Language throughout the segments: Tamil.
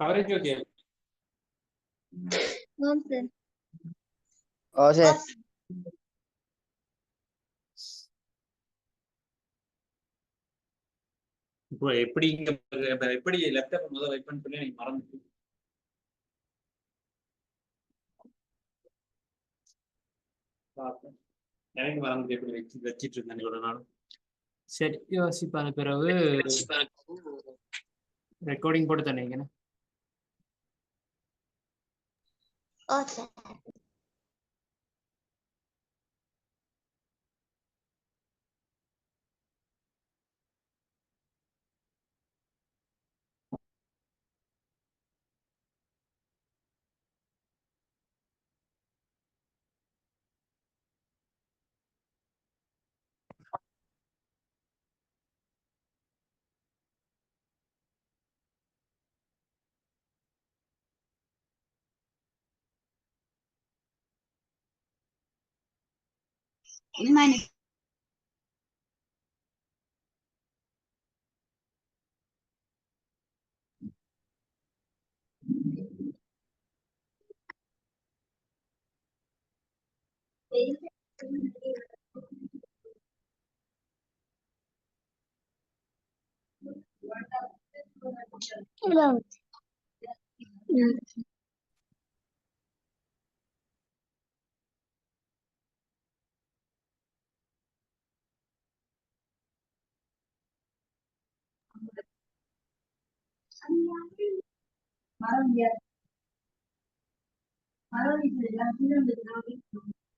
Coverage okay. இப்போ எப்படி இங்க எப்படி லேப்டாப் முதல்ல வைப்பேன்னு சொல்லி எனக்கு மறந்துட்டு எனக்கு மறந்துட்டு எப்படி வச்சிட்டு இருந்தேன் இவ்வளவு நாள். சரி யோசிப்பான பிறகு ரெக்கார்டிங் போட்டு தந்தீங்கன்னு.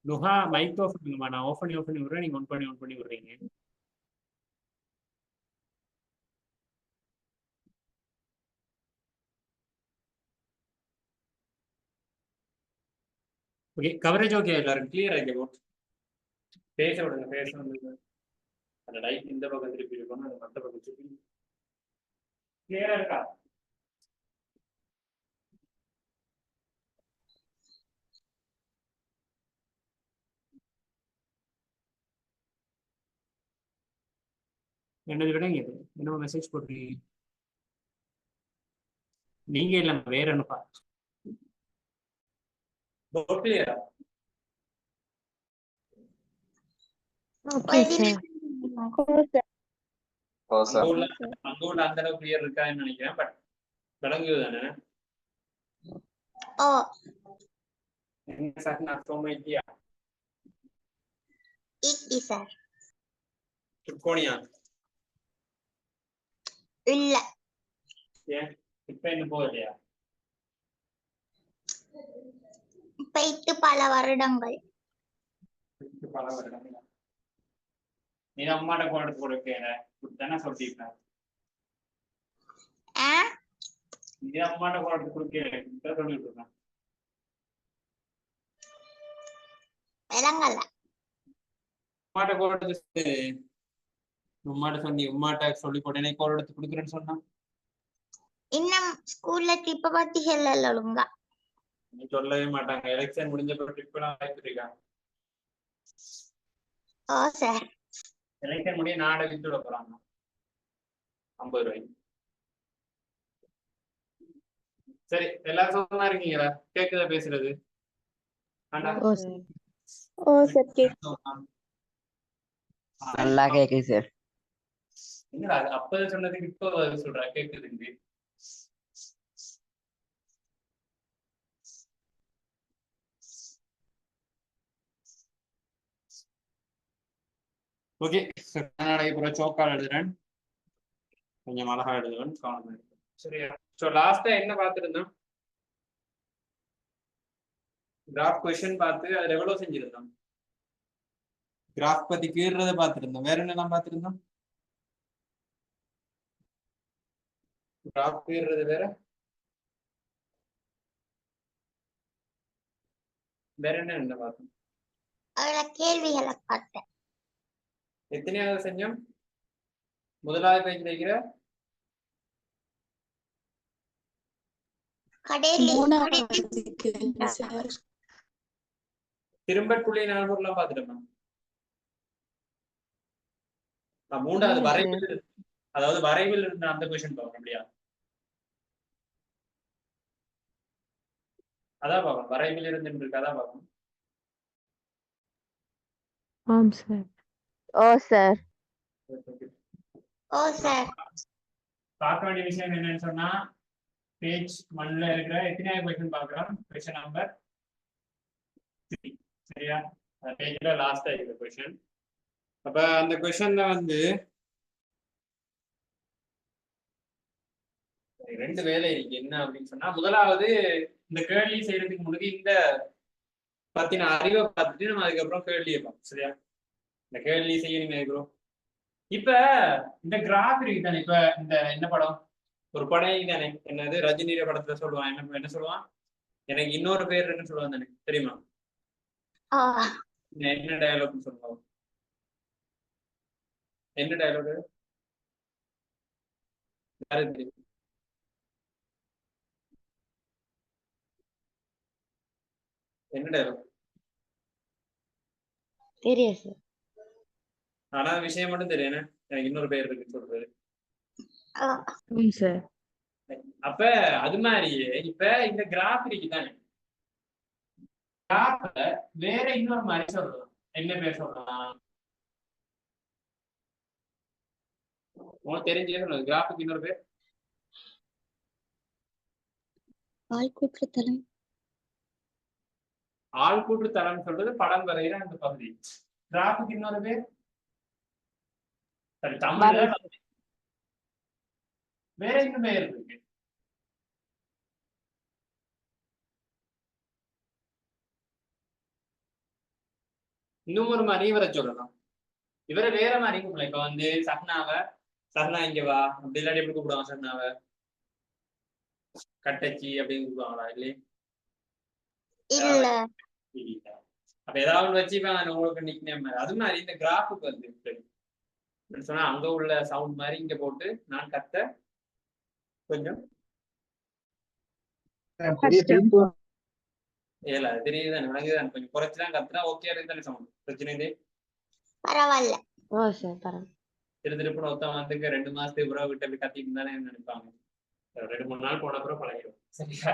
Nuha mic of பண்ணுங்கம்மா. நான் ஆஃப் பண்ணி விடுறேன், நீங்க ஆன் பண்ணி விடுறீங்க. ஓகே கவரேஜ் ஓகே எல்லாரும் கிளியர் ஆகிக்கோ. பேச விடுங்க. அந்த லைட் இந்த பக்கம் திருப்பி இருக்கணும், அது மற்ற பக்கம் திருப்பி. கிளியரா இருக்கா? என்னது விடங்க இது என்ன மெசேஜ் போட்டுருக்கீங்க? நீங்க இல்ல வேற என்னப்பா கிளியரா? அங்க உள்ள அந்த அளவுக்கு கிளியர் இருக்கான்னு நினைக்கிறேன். பட் விளங்குது தானே? என்ன சார் நான் சோமைத்தியா திருக்கோணியா இல்ல. ஏன் இப்ப என்ன போகலையா? போயிட்டு பல வருடங்கள். நீ அம்மாட்ட போட்டு கொடுத்தானே சொல்லிட்டேன். நீ அம்மாட்ட போட்டு கொடுக்க சொல்லிட்டு இருக்கேன். உம்மாட்ட போட்டு உம்மாட்ட சொல்லி உம்மாட்ட சொல்லி போட்டேனே கோல் எடுத்து கொடுக்குறேன்னு சொன்னா. இன்னும் ஸ்கூல்ல ட்ரிப்ப பத்தி சொல்லல ஒழுங்கா. நீ சொல்லவே மாட்டாங்க. எலெக்ஷன் முடிஞ்ச பிறகு ட்ரிப் எல்லாம் ஆயிட்டுருக்காங்க. எலெக்ஷன் முடிய நாடை விட்டு விட போறாங்க 50 ரூபாய்க்கு. சரி எல்லாரும் சும்மா இருக்கீங்களா? கேக்குதா பேசுறது? நல்லா கேக்குது சார். என்னடா அப்ப சொன்னதுக்கு இப்ப சொல்றா கேக்குதுங்க. ஓகே கர்நாடக சோக்கால் எழுதுறேன், கொஞ்சம் அழகா எழுதுவேன். சரியா? சோ லாஸ்டா என்ன பார்த்துருந்தோம்? கிராஃப் கொஸ்டின் பார்த்து அதுல எவ்வளவு செஞ்சிருந்தோம்? கிராஃப் பத்தி கீறத பார்த்திருந்தோம். வேற என்னெல்லாம் பார்த்திருந்தோம்? கிராஃப் கீறது வேற என்ன பார்த்தோம்? கேள்விகளை பார்த்தேன். எத்தனையாவது செஞ்சோம்? முதலாவது பேஜ் வைக்கிற திரும்பற்குள்ளி நாகூர்லாம் பார்த்துட்டோம். மூன்றாவது வரைவில், அதாவது வரைவில் இருந்த அந்த கொஸ்டின் பார்க்கணும். அப்படியா? அதான் பார்க்கணும். வரைவில் இருந்து இருக்கு, அதான் பார்க்கணும். ஆம் சார். ஓ சார். ஓ சார். பார்க்க வேண்டிய விஷயம் என்னன்னு சொன்னா, பேஜ் 1ல இருக்கிற எத்தனையாவது கொஸ்டின் பார்க்கலாம்? Question number 3. சரியா? அந்த பேஜ்ல லாஸ்டா இருக்கிற கொஸ்டின். அப்ப அந்த கொஸ்டின்ல வந்து 2 வேலை இருக்கு. என்ன அப்படின்னு சொன்னா, முதலாவது இந்த கேள்வி செய்யறதுக்கு முன்னாடி இந்த பத்தின அறிவை பார்த்துட்டு நம்ம அதுக்கப்புறம் கேள்வியை பார்ப்போம். சரியா? இந்த கேள்வி செய்யணுமே இருக்கிறோம். இப்ப இந்த கிராஃப் இருக்கு தானே, இப்ப இந்த என்ன படம், ஒரு படம் தானே, என்னது ரஜினியோட படத்துல சொல்லுவான், என்ன சொல்லுவான், எனக்கு இன்னொரு பேர் இருக்குன்னு சொல்லுவான் தானே, தெரியுமா? என்ன டயலாக்னு சொல்லுவாங்க? என்ன டயலாக்? யாரு தெரியும்? என்ன டயலாக்? தெரியும் சார். ஆனா விஷயம் மட்டும் தெரியும், எனக்கு இன்னொரு பேர் இருக்குன்னு சொல்றது. ஆம் சார். அப்ப அது மாதிரியே இப்ப இந்த கிராஃப் இருக்கு தானே, கிராஃப்ல வேற இன்னொரு மாதிரி சொல்லலாம். என்ன பேர் சொல்லலாம்? உங்களுக்கு தெரிஞ்சே சொல்லுங்க. கிராஃபுக்கு இன்னொரு பேர் ஆள்கூற்று தளம். ஆள்கூற்று தளம் சொல்றது படம் வரைகிற அந்த பகுதி. கிராஃபுக்கு இன்னொரு பேர் சரி தமிழ்ல வேற இன்னும் பேர் இருக்கு. இன்னும் ஒரு மாதிரி இவரை சொல்லலாம். இவரை வேற மாதிரி கூப்பிடலாம். இப்ப வந்து சஹ்னா இங்க வா அப்படி இல்லாட்டி எப்படி கூப்பிடுவாங்க? சஹ்னாவை கட்டச்சி அப்படின்னு கூப்பிடுவாங்களா? இல்லையே. இல்ல. அப்ப ஏதாவது வச்சுப்பாங்க உங்களுக்கு நிக் நேம் மாதிரி. அது மாதிரி இந்த கிராஃபுக்கு வந்து சொன்னா அங்க உள்ள சவுண்ட் மாதிரி இங்க போட்டு நான் கத்த கொஞ்சம் ஏல தெரியுதுதான், விளங்குதான். கொஞ்சம் குறைச்சுதான் கத்துனா ஓகே இருக்குதானே சவுண்ட், பிரச்சனை இல்லை, பரவாயில்ல. ஓ சார் பரவாயில்ல. திருப்புன்னு ஒருத்தன் வந்துக்கு 2 மாசத்துக்கு உறவு விட்டு அப்படி கத்திட்டு இருந்தானே நினைப்பாங்க. 2-3 நாள் போன அப்புறம் பழகிடும். சரியா?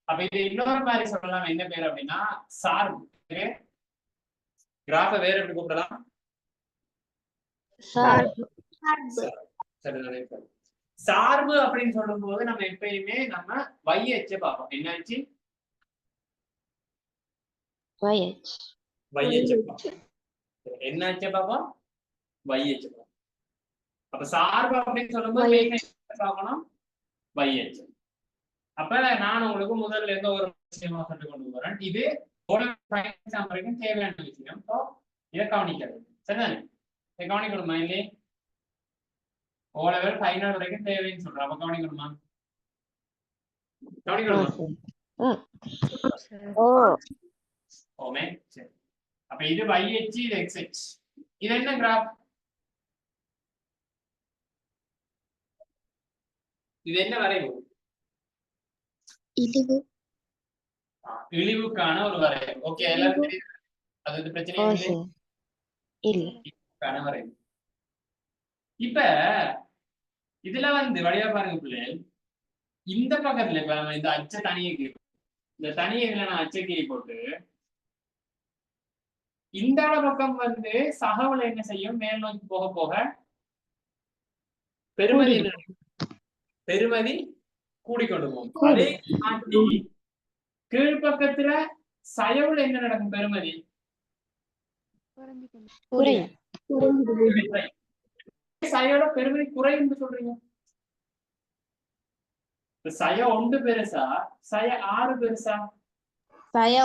அப்ப இது இன்னொரு மாதிரி சொல்லலாம். என்ன பேர் அப்படின்னா சார்பு. கிராஃபை வேற எப்படி கூப்பிடலாம்? சார்பு. சார்பு அப்படின்னு சொல்லும் போது நம்ம எப்பயுமே நம்ம YH பார்ப்போம். என்னாச்சு? YH. YH என்னாச்சு பார்ப்போம்? YH. அப்ப சார்பு அப்படின்னு சொல்லும்போது பார்க்கணும் YH. அப்ப நான் உங்களுக்கு முதல்ல இருந்து ஒரு விஷயமா சொல்லி கொண்டு போறேன். இது வரைக்கும் தேவையான விஷயம். இதை கவனிக்கிறது சரிதானே? இதை கவனிக்கணுமா? இல்லையே. O level ஃபைனல் வரைக்கும் தேவைன்னு சொல்றேன். அப்ப கவனிக்கணுமா? கவனிக்கணுமா? ஓ ஓமே. சரி. அப்ப இது YH, இது XH. இது என்ன கிராஃப்? இது என்ன வரைவு? இழிவு. இழிவுக்கான ஒரு வரைவு. ஓகே, எல்லாரும் தெரியுது. அது பிரச்சனை இல்லை. வரைவு. இப்ப இதுல வந்து வழியா பாருங்க பிள்ளைகள், இந்த பக்கத்துல இப்ப நம்ம இந்த அச்ச தனியை, இந்த தனியை நான் அச்சக்கீரி போட்டு இந்த பக்கம் வந்து சகவுல என்ன செய்யும்? மேல் நோக்கி போக போக பெருமதி கூடிக்கொண்டு போகும். அதே தாண்டி கீழ்பக்கத்துல சயவுல என்ன நடக்கும்? பெருமதி சயோட பெருமதி குறையும் சொல்றீங்க. சய 1 பெருசா, சய 6 பெருசா? சய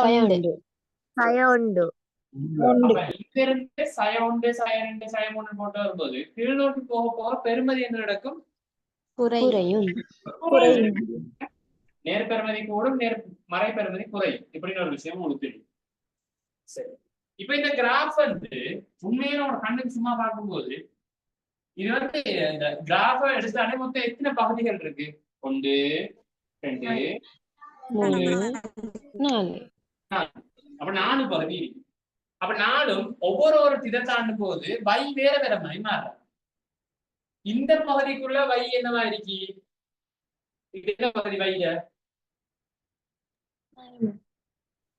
உண்டு. இங்கிருந்து சய 1, சய 2, சய 3 போட்டு வரும்போது கீழ் நோக்கி போக போக பெருமதி என்ன நடக்கும்? குறையும். நேர்பெருமதி கூடும், மறை பெருமதி குறையும். இப்படின்னு ஒரு விஷயம் உங்களுக்கு தெரியும். சரி, இப்ப இந்த கிராஃப் வந்து உண்மையில ஒரு கண்ணுக்கு சும்மா பார்க்கும்போது இது வந்து இந்த கிராஃபை எடுத்தாலே மொத்தம் எத்தனை பகுதிகள் இருக்கு? 1 2 3 4. அப்ப 4 பகுதி இருக்கு. அப்ப 4ம் ஒவ்வொரு திதை தாண்டும் போது y வேற வேற மாதிரி மாறும். இந்த பகுதிக்குள்ள y என்னவா இருக்கு? இது என்ன பகுதி? y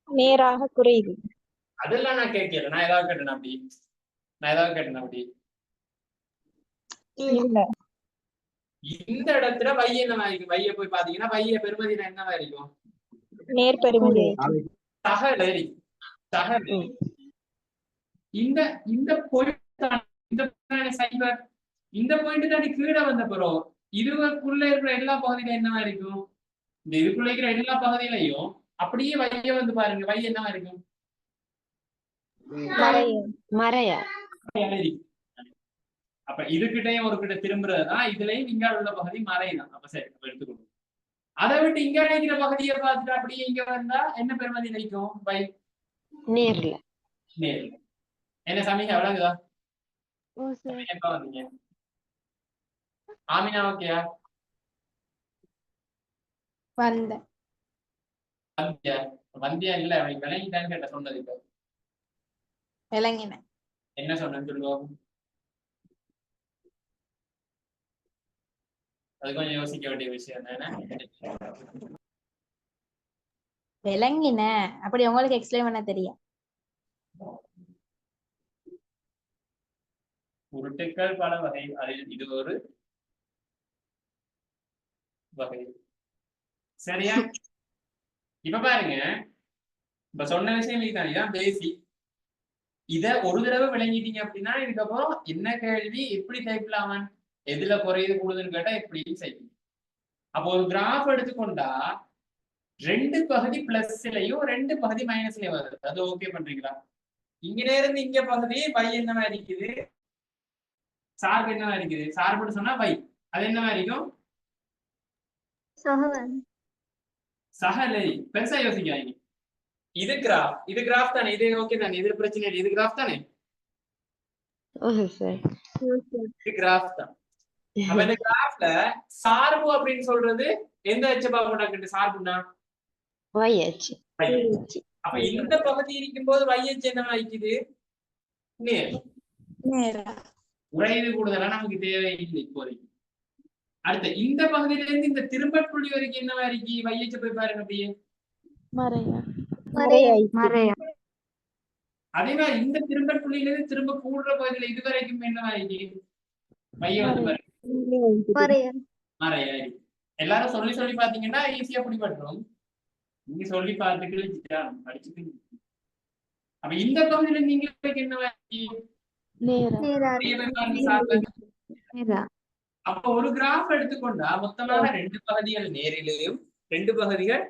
நேராக குறையுது. அதெல்லாம் நான் கேட்கல. நான் ஏதாவது கேட்டேன் அப்படி? நான் ஏதாவது கேட்டேன் அப்படி? இல்ல. இந்த இடத்துல வை என்னவா இருக்கும்? வைய போய் பாத்தீங்கன்னா வைய பெருமதினா என்னவா இருக்கும்? நேர்பெருமதி. சகல சகல. இந்த இந்த சைபர் இந்த பாயிண்ட் தாண்டி கீழே வந்த பிறகு இதுக்குள்ள இருக்கிற எல்லா பகுதியிலும் என்னவா இருக்கும்? இந்த இதுக்குள்ள இருக்கிற எல்லா பகுதியிலையும் அப்படியே வைய வந்து பாருங்க, வை என்னவா இருக்கும்? மறையா. அப்ப இதுகிட்டையும் ஒரு கிட்ட திரும்புறதுதான் இதுலயும் இங்க உள்ள பகுதி மறைதான். அப்ப சரி, அப்ப எடுத்துக்கணும். அதை விட்டு இங்க நினைக்கிற பகுதியை பார்த்துட்டு அப்படியே இங்க வந்தா என்ன பெருமதி நினைக்கும்? வை நேர்ல. நேர்ல. என்ன சமீக விளங்குதா? எப்ப வந்தீங்க? ஆமினா ஓகேயா? வந்தேன். வந்தியா? வந்தியா இல்ல அவன் விளங்கிட்டான்னு கேட்ட சொன்னது. இப்ப விளங்கினேன். என்ன சொன்னேன்னு சொல்லுவோம். அது கொஞ்சம் யோசிக்க வேண்டிய விஷயம் தானே. விளங்கினேன். அப்படி உங்களுக்கு எக்ஸ்பிளைன் பண்ண தெரியும். உருட்டுக்கள் பல வகை, அதில் இது ஒரு வகை. சரியா? இப்ப பாருங்க, இப்ப சொன்ன விஷயம் இதுதான் பேசி. இத ஒரு தடவை விளங்கிட்டீங்க அப்படின்னா இதுக்கப்புறம் என்ன கேள்வி எப்படி டைப்லாமன் எதுல குறையுது கூடுதுன்னு கேட்டா எப்படி செய்யும். அப்போ ஒரு கிராஃப் எடுத்துக்கொண்டா 2 பகுதி பிளஸ்லயும் 2 பகுதி மைனஸ்லயும் வருது. அது ஓகே பண்றீங்களா? இங்க இருந்து இங்க பகுதி y என்னவா இருக்குது? சார்பு என்னவா இருக்குது? சார்புன்னு சொன்னா y. அது என்னவா இருக்கும்? சகலை. பெருசா யோசிக்காதீங்க. இது கிராஃப் தானே? இது ஓகே தானே? இது பிரச்சனை இல்லை. இது கிராஃப் தானே? இது கிராஃப் தான். அப்ப இந்த கிராஃப்ல சார்பு அப்படின்னு சொல்றது எந்த அச்ச பாகுண்டாக்கிட்டு சார்புனா YH. அப்ப இந்த பகுதி இருக்கும்போது YH என்னவா இருக்குது? நேர். உறையுது கூடுதலா நமக்கு தேவையில்லை இப்போதைக்கு. அடுத்து இந்த பகுதியில இருந்து இந்த திரும்ப புள்ளி வரைக்கும் என்னவா இருக்கு? YH போய் பாருங்க அப்படியே. அதே மாதிரி இந்த திரும்ப புள்ளியில இருந்து திரும்ப கூடுற பகுதியில இது வரைக்கும் என்னவா இருக்கு? மைய வந்து பாருங்க. மறையா. எல்லாரும் சொல்லி சொல்லி பாத்தீங்கன்னா ஈஸியா பிடிபட்டுரும். நீங்க சொல்லி பார்த்துட்டு படிச்சுட்டு. அப்ப இந்த பகுதியில நீங்க என்னவா அப்ப ஒரு கிராஃப் எடுத்துக்கொண்டா மொத்தமாக 2 பகுதிகள் நேரிலேயும் 2 பகுதிகள்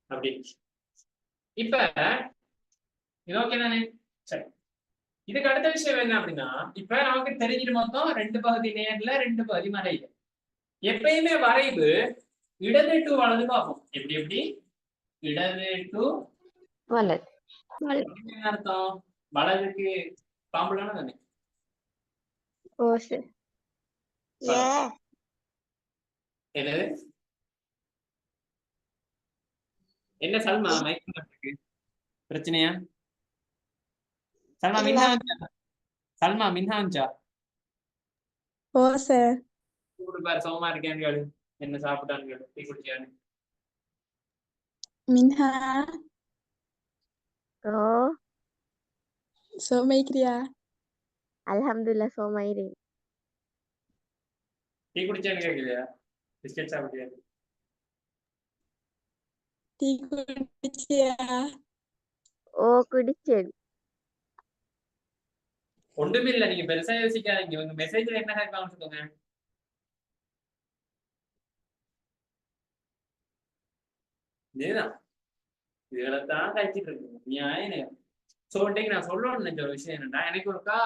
அப்படி. இப்ப இது ஓகே தானே? சரி, இதுக்கு அடுத்த விஷயம் என்ன அப்படின்னா, இப்ப நமக்கு தெரிஞ்சிட்டு மொத்தம் 2 பகுதி நேர்ல 2 பகுதி மறைவு. எப்பயுமே வரைவு இடது டு வலது பார்ப்போம். எப்படி இடது டு வலது. என்ன அர்த்தம்? வலதுக்கு பாம்புலான தானே? என்னது? என்ன சல்மா மைக்கு பிரச்சனையா? சல்மா மின்ஹாஞ்சா? சல்மா மின்ஹாஞ்சா? பாரு சோமா இருக்கேன்னு கேளு. என்ன சாப்பிட்டான்னு கேளு. டீ குடிச்சியான்னு. மின்ஹா சோமைக்கிறியா? அல்ஹம்துலில்லாஹ் சோமாயிரே. டீ குடிச்சான்னு கேட்கலையா? பிஸ்கெட் சாப்பிட்டியா? டீ குடிச்சியா? குடிச்சேன். ஒன்றுமே இல்ல, நீங்க பெருசா யோசிக்காதீங்க. உங்க மெசேஜ்ல என்ன காமிச்சுக்கோங்க. இதுதான் இதுகளைத்தான் கழிச்சிட்டு இருக்கு நியாயம். சோ இன்னைக்கு நான் சொல்லணும்னு நினைச்ச ஒரு விஷயம் என்னன்னா, எனக்கு ஒருக்கா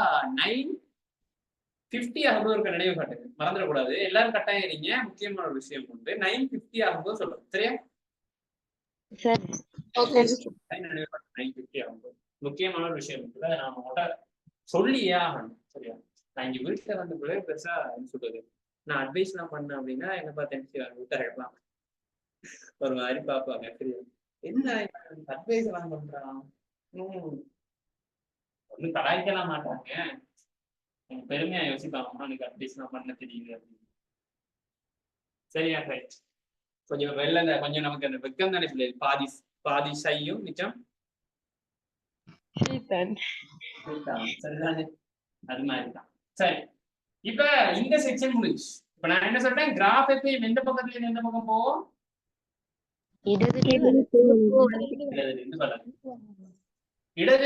9:50 ஆகும்போது ஒரு நினைவு காட்டுங்க, மறந்துடக்கூடாது. எல்லாரும் கட்டாயம் இருங்க. முக்கியமான ஒரு விஷயம் உண்டு. 9:50 ஆகும்போது சொல்றேன். சரியா? நினைவு காட்டு 9:50 ஆகும்போது முக்கியமான ஒரு விஷயம் உண்டு. அதை நான் உங்கள்கிட்ட சொல்லியே ஆகணும். சரியா? நான் இங்க வீட்டுல வந்து கூட பெருசா என்ன சொல்றது, நான் அட்வைஸ் எல்லாம் பண்ணேன் அப்படின்னா என்ன பார்த்து விட்டுறலாம் ஒரு மாதிரி பாப்பாங்க. சரியா? என்ன அட்வைஸ் எல்லாம் பண்றான், ஒன்னும் கலாய்க்கலாம் மாட்டாங்க. பெருமையா யோசிப்பாங்க, எனக்கு அட்வைஸ் எல்லாம் பண்ண தெரியுது அப்படின்னு. சரியா ரைட். கொஞ்சம் கொஞ்சம் நமக்கு அந்த வெக்கம் தானே பிள்ளைகள், பாதி பாதி சையும் மிச்சம் சரிதானே, அது மாதிரிதான். சரி, இப்ப இந்த செக்ஷன் முடிஞ்சு. இப்ப நான் என்ன சொல்றேன், கிராஃப் எப்பயும் எந்த பக்கத்துல இருந்து எந்த பக்கம் போவோம்? இடதுல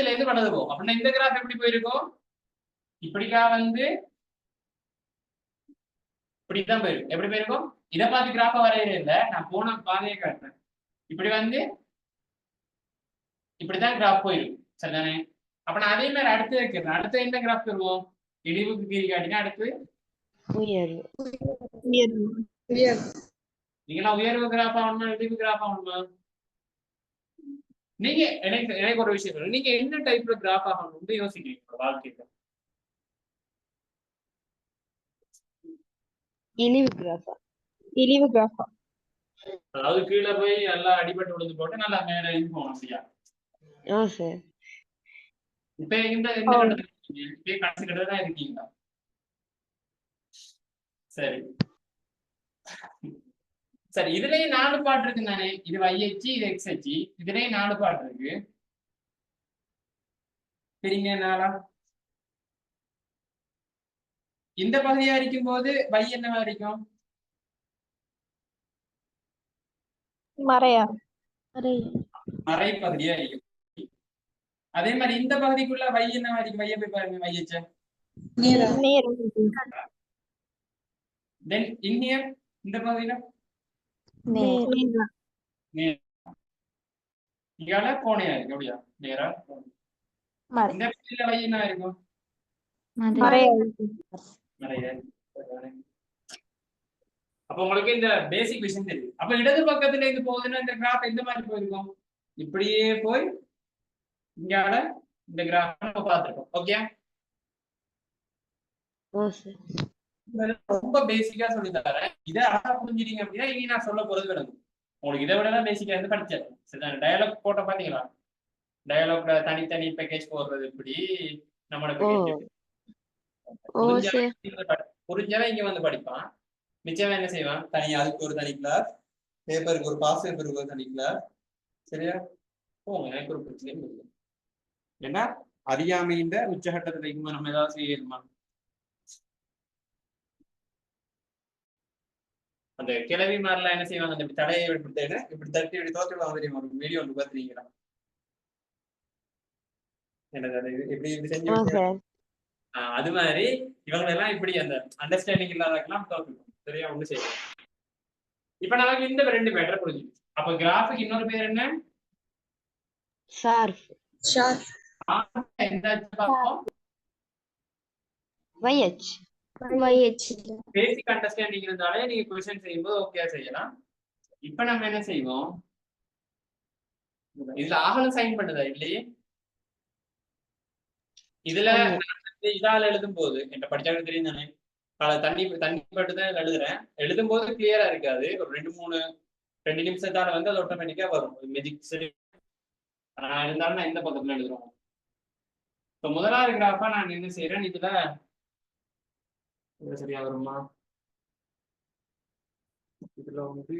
இருந்து வலது போகும். அப்படின்னா இந்த கிராஃப் எப்படி போயிருக்கும்? இப்படிக்கா வந்து இப்படிதான் போயிருக்கும். எப்படி போயிருக்கும்? இதை பார்த்து கிராஃப வரையில இல்ல, நான் போன பாதையை காட்டுறேன். இப்படி வந்து இப்படிதான் கிராஃப் போயிருக்கும். சரிதானே? அப்ப நான் அதே மாதிரி அடுத்து வைக்கிறேன். அடுத்து என்ன கிராஃப் வருவோம்? இடிவுக்கு கீழ் காட்டினா அடுத்து நீங்களா உயர்வு கிராஃப் ஆகணுமா இடிவு கிராஃப் ஆகணுமா? நீங்க எனக்கு ஒரு விஷயம் சொல்லுங்க, நீங்க என்ன டைப்ல கிராஃப் ஆகணும்னு யோசிக்கிறீங்க வாழ்க்கையில? இழிவு கிராஃபா அதாவது கீழே போய் எல்லாம் அடிபட்டு விழுந்து போட்டு நல்லா மேல போகணும் அப்படியா? இப்ப இந்த கட்டத்துல இப்ப கடைசி கட்டத்துல தான் இருக்கீங்களா? சரி சரி, இதுலயே 4 பாட்டு இருக்கு தானே, இது YH இது XH, இதுலயே 4 பாட்டு இருக்கு. சரிங்க, 4 இந்த பகுதியா இருக்கும் போது Y என்னவா இருக்கும்? மறை பகுதியா இருக்கும். அதே மாதிரி இந்த பகுதிக்குள்ள Y என்னவா இருக்கும்? Y போய் பாருங்க, YH. Then in here இந்த பகுதியில இங்கால கோணையா இருக்கு அப்படியா? நேரா இந்த பகுதியில Y என்ன இருக்கும்? அப்ப உங்களுக்கு இந்த பேசிக் விஷயம் தெரியும். அப்ப இடது பக்கத்துல இருந்து போகுதுன்னா இந்த கிராஃப் எந்த மாதிரி போயிருக்கும்? இப்படியே போய் இங்கால இந்த கிராஃப் நம்ம பார்த்திருக்கோம். ஓகே, ரொம்ப பேசிக்கா சொல்லி தரேன். இதை அழகா புரிஞ்சுட்டீங்க அப்படின்னா இனி நான் சொல்ல போறது கிடக்கும். உங்களுக்கு இதை விட பேசிக்கா இருந்து படிச்சேன். சரிதான்? டயலாக் போட்ட பாத்தீங்களா? டயலாக்ல தனித்தனி பேக்கேஜ் போடுறது இப்படி நம்மளோட பேக்கேஜ் புரிஞ்சவன் இங்க வந்து படிப்பான். மிச்சம் என்ன செய்வான்? தனியா அதுக்கு ஒரு தனி கிளாஸ், பேப்பருக்கு ஒரு பாஸ் பேப்பருக்கு ஒரு தனி கிளாஸ். சரியா? போங்க, எனக்கு ஒரு பிரச்சனையும் இல்லை. ஏன்னா அறியாமையின் உச்சகட்டத்துல இருக்கும்போது நம்ம ஏதாவது செய்யணுமா? அந்த கிளவி மாதிரிலாம் என்ன செய்வாங்க? அந்த தடையை இப்படி தட்டி இப்படி தோற்றுவாங்க தெரியுமா? ஒரு வீடியோ ஒன்று பார்த்துருக்கீங்களா? என்னது இப்படி செஞ்சு அது மாதிரி இவங்க எல்லாம் இப்படி அந்த அண்டர்ஸ்டாண்டிங் இல்லாதவங்கலாம் தோற்றுக்கும். சரியா? ஒண்ணு செய்யலாம். இப்ப நமக்கு இந்த 2 பேட்டரை புரிஞ்சுச்சு. அப்ப கிராஃபுக்கு இன்னொரு பேர் என்ன? பேசிக் அண்டர்ஸ்டாண்டிங் இருந்தாலே நீங்க क्वेश्चन செய்யும்போது ஓகே செய்யலாம். இப்ப நம்ம என்ன செய்வோம்? இதுல ஆகலும் சைன் பண்ணுதா இல்லையே? இதுல இதால எழுதும் போது என்ன படிச்சாலும் தெரியும் தானே, தண்ணி பட்டு தான் எழுதுறேன். எழுதும் போது கிளியரா இருக்காது. ஒரு 2 நிமிஷத்தால வந்து அது ஆட்டோமேட்டிக்கா வரும் மெஜிக். சரி, இருந்தாலும் நான் இந்த பக்கத்துல எழுதுறோம். இப்ப முதலாவது கிராஃபா நான் என்ன செய்யறேன், இதுல சரியா வருமா? இதுல வந்து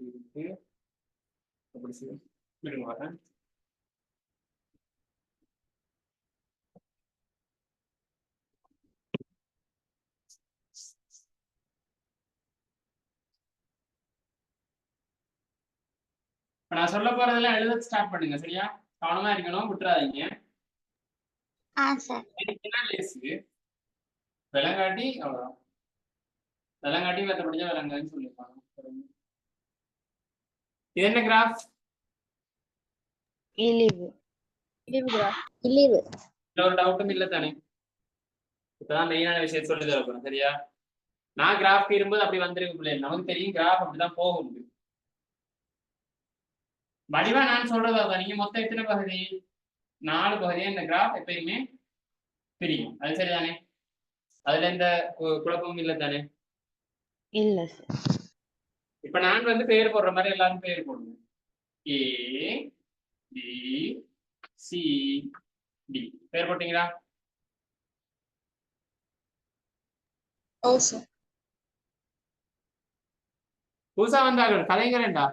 இருக்கு. அப்படி செய்ய வரேன். நான் சொல்ல போறதெல்லாம் எழுத ஸ்டார்ட் பண்ணுங்க. சரியா? கவனமா இருக்கணும், விட்டுறாதீங்க. விலங்காட்டி அவ்வளவுதான். விலங்காட்டி வெத்த படிச்சா விலங்கான்னு சொல்லிருப்பாங்க. இது என்ன கிராஃப்? ஒரு டவுட்டும் இல்ல தானே? இப்பதான் மெயினான விஷயம் சொல்லி தரப்போறேன். சரியா? நான் கிராஃப் இருக்கும்போது அப்படி வந்துருக்கு பிள்ளைங்க. நமக்கு தெரியும் கிராஃப் அப்படிதான் போகும். வடிவா நான் சொல்றதா, நீங்க மொத்தம் எத்தனை பகுதி? 4 பகுதியா இந்த கிராஃப் எப்பயுமே பிரியும். அது சரிதானே? அதுல எந்த குழப்பமும் இல்லை தானே? இல்ல. இப்ப நான் வந்து பேர் போடுற மாதிரி எல்லாரும் பேர் போடுங்க. A B C D பேர் போட்டீங்களா? புதுசா வந்தார்கள் கலைஞரேண்டா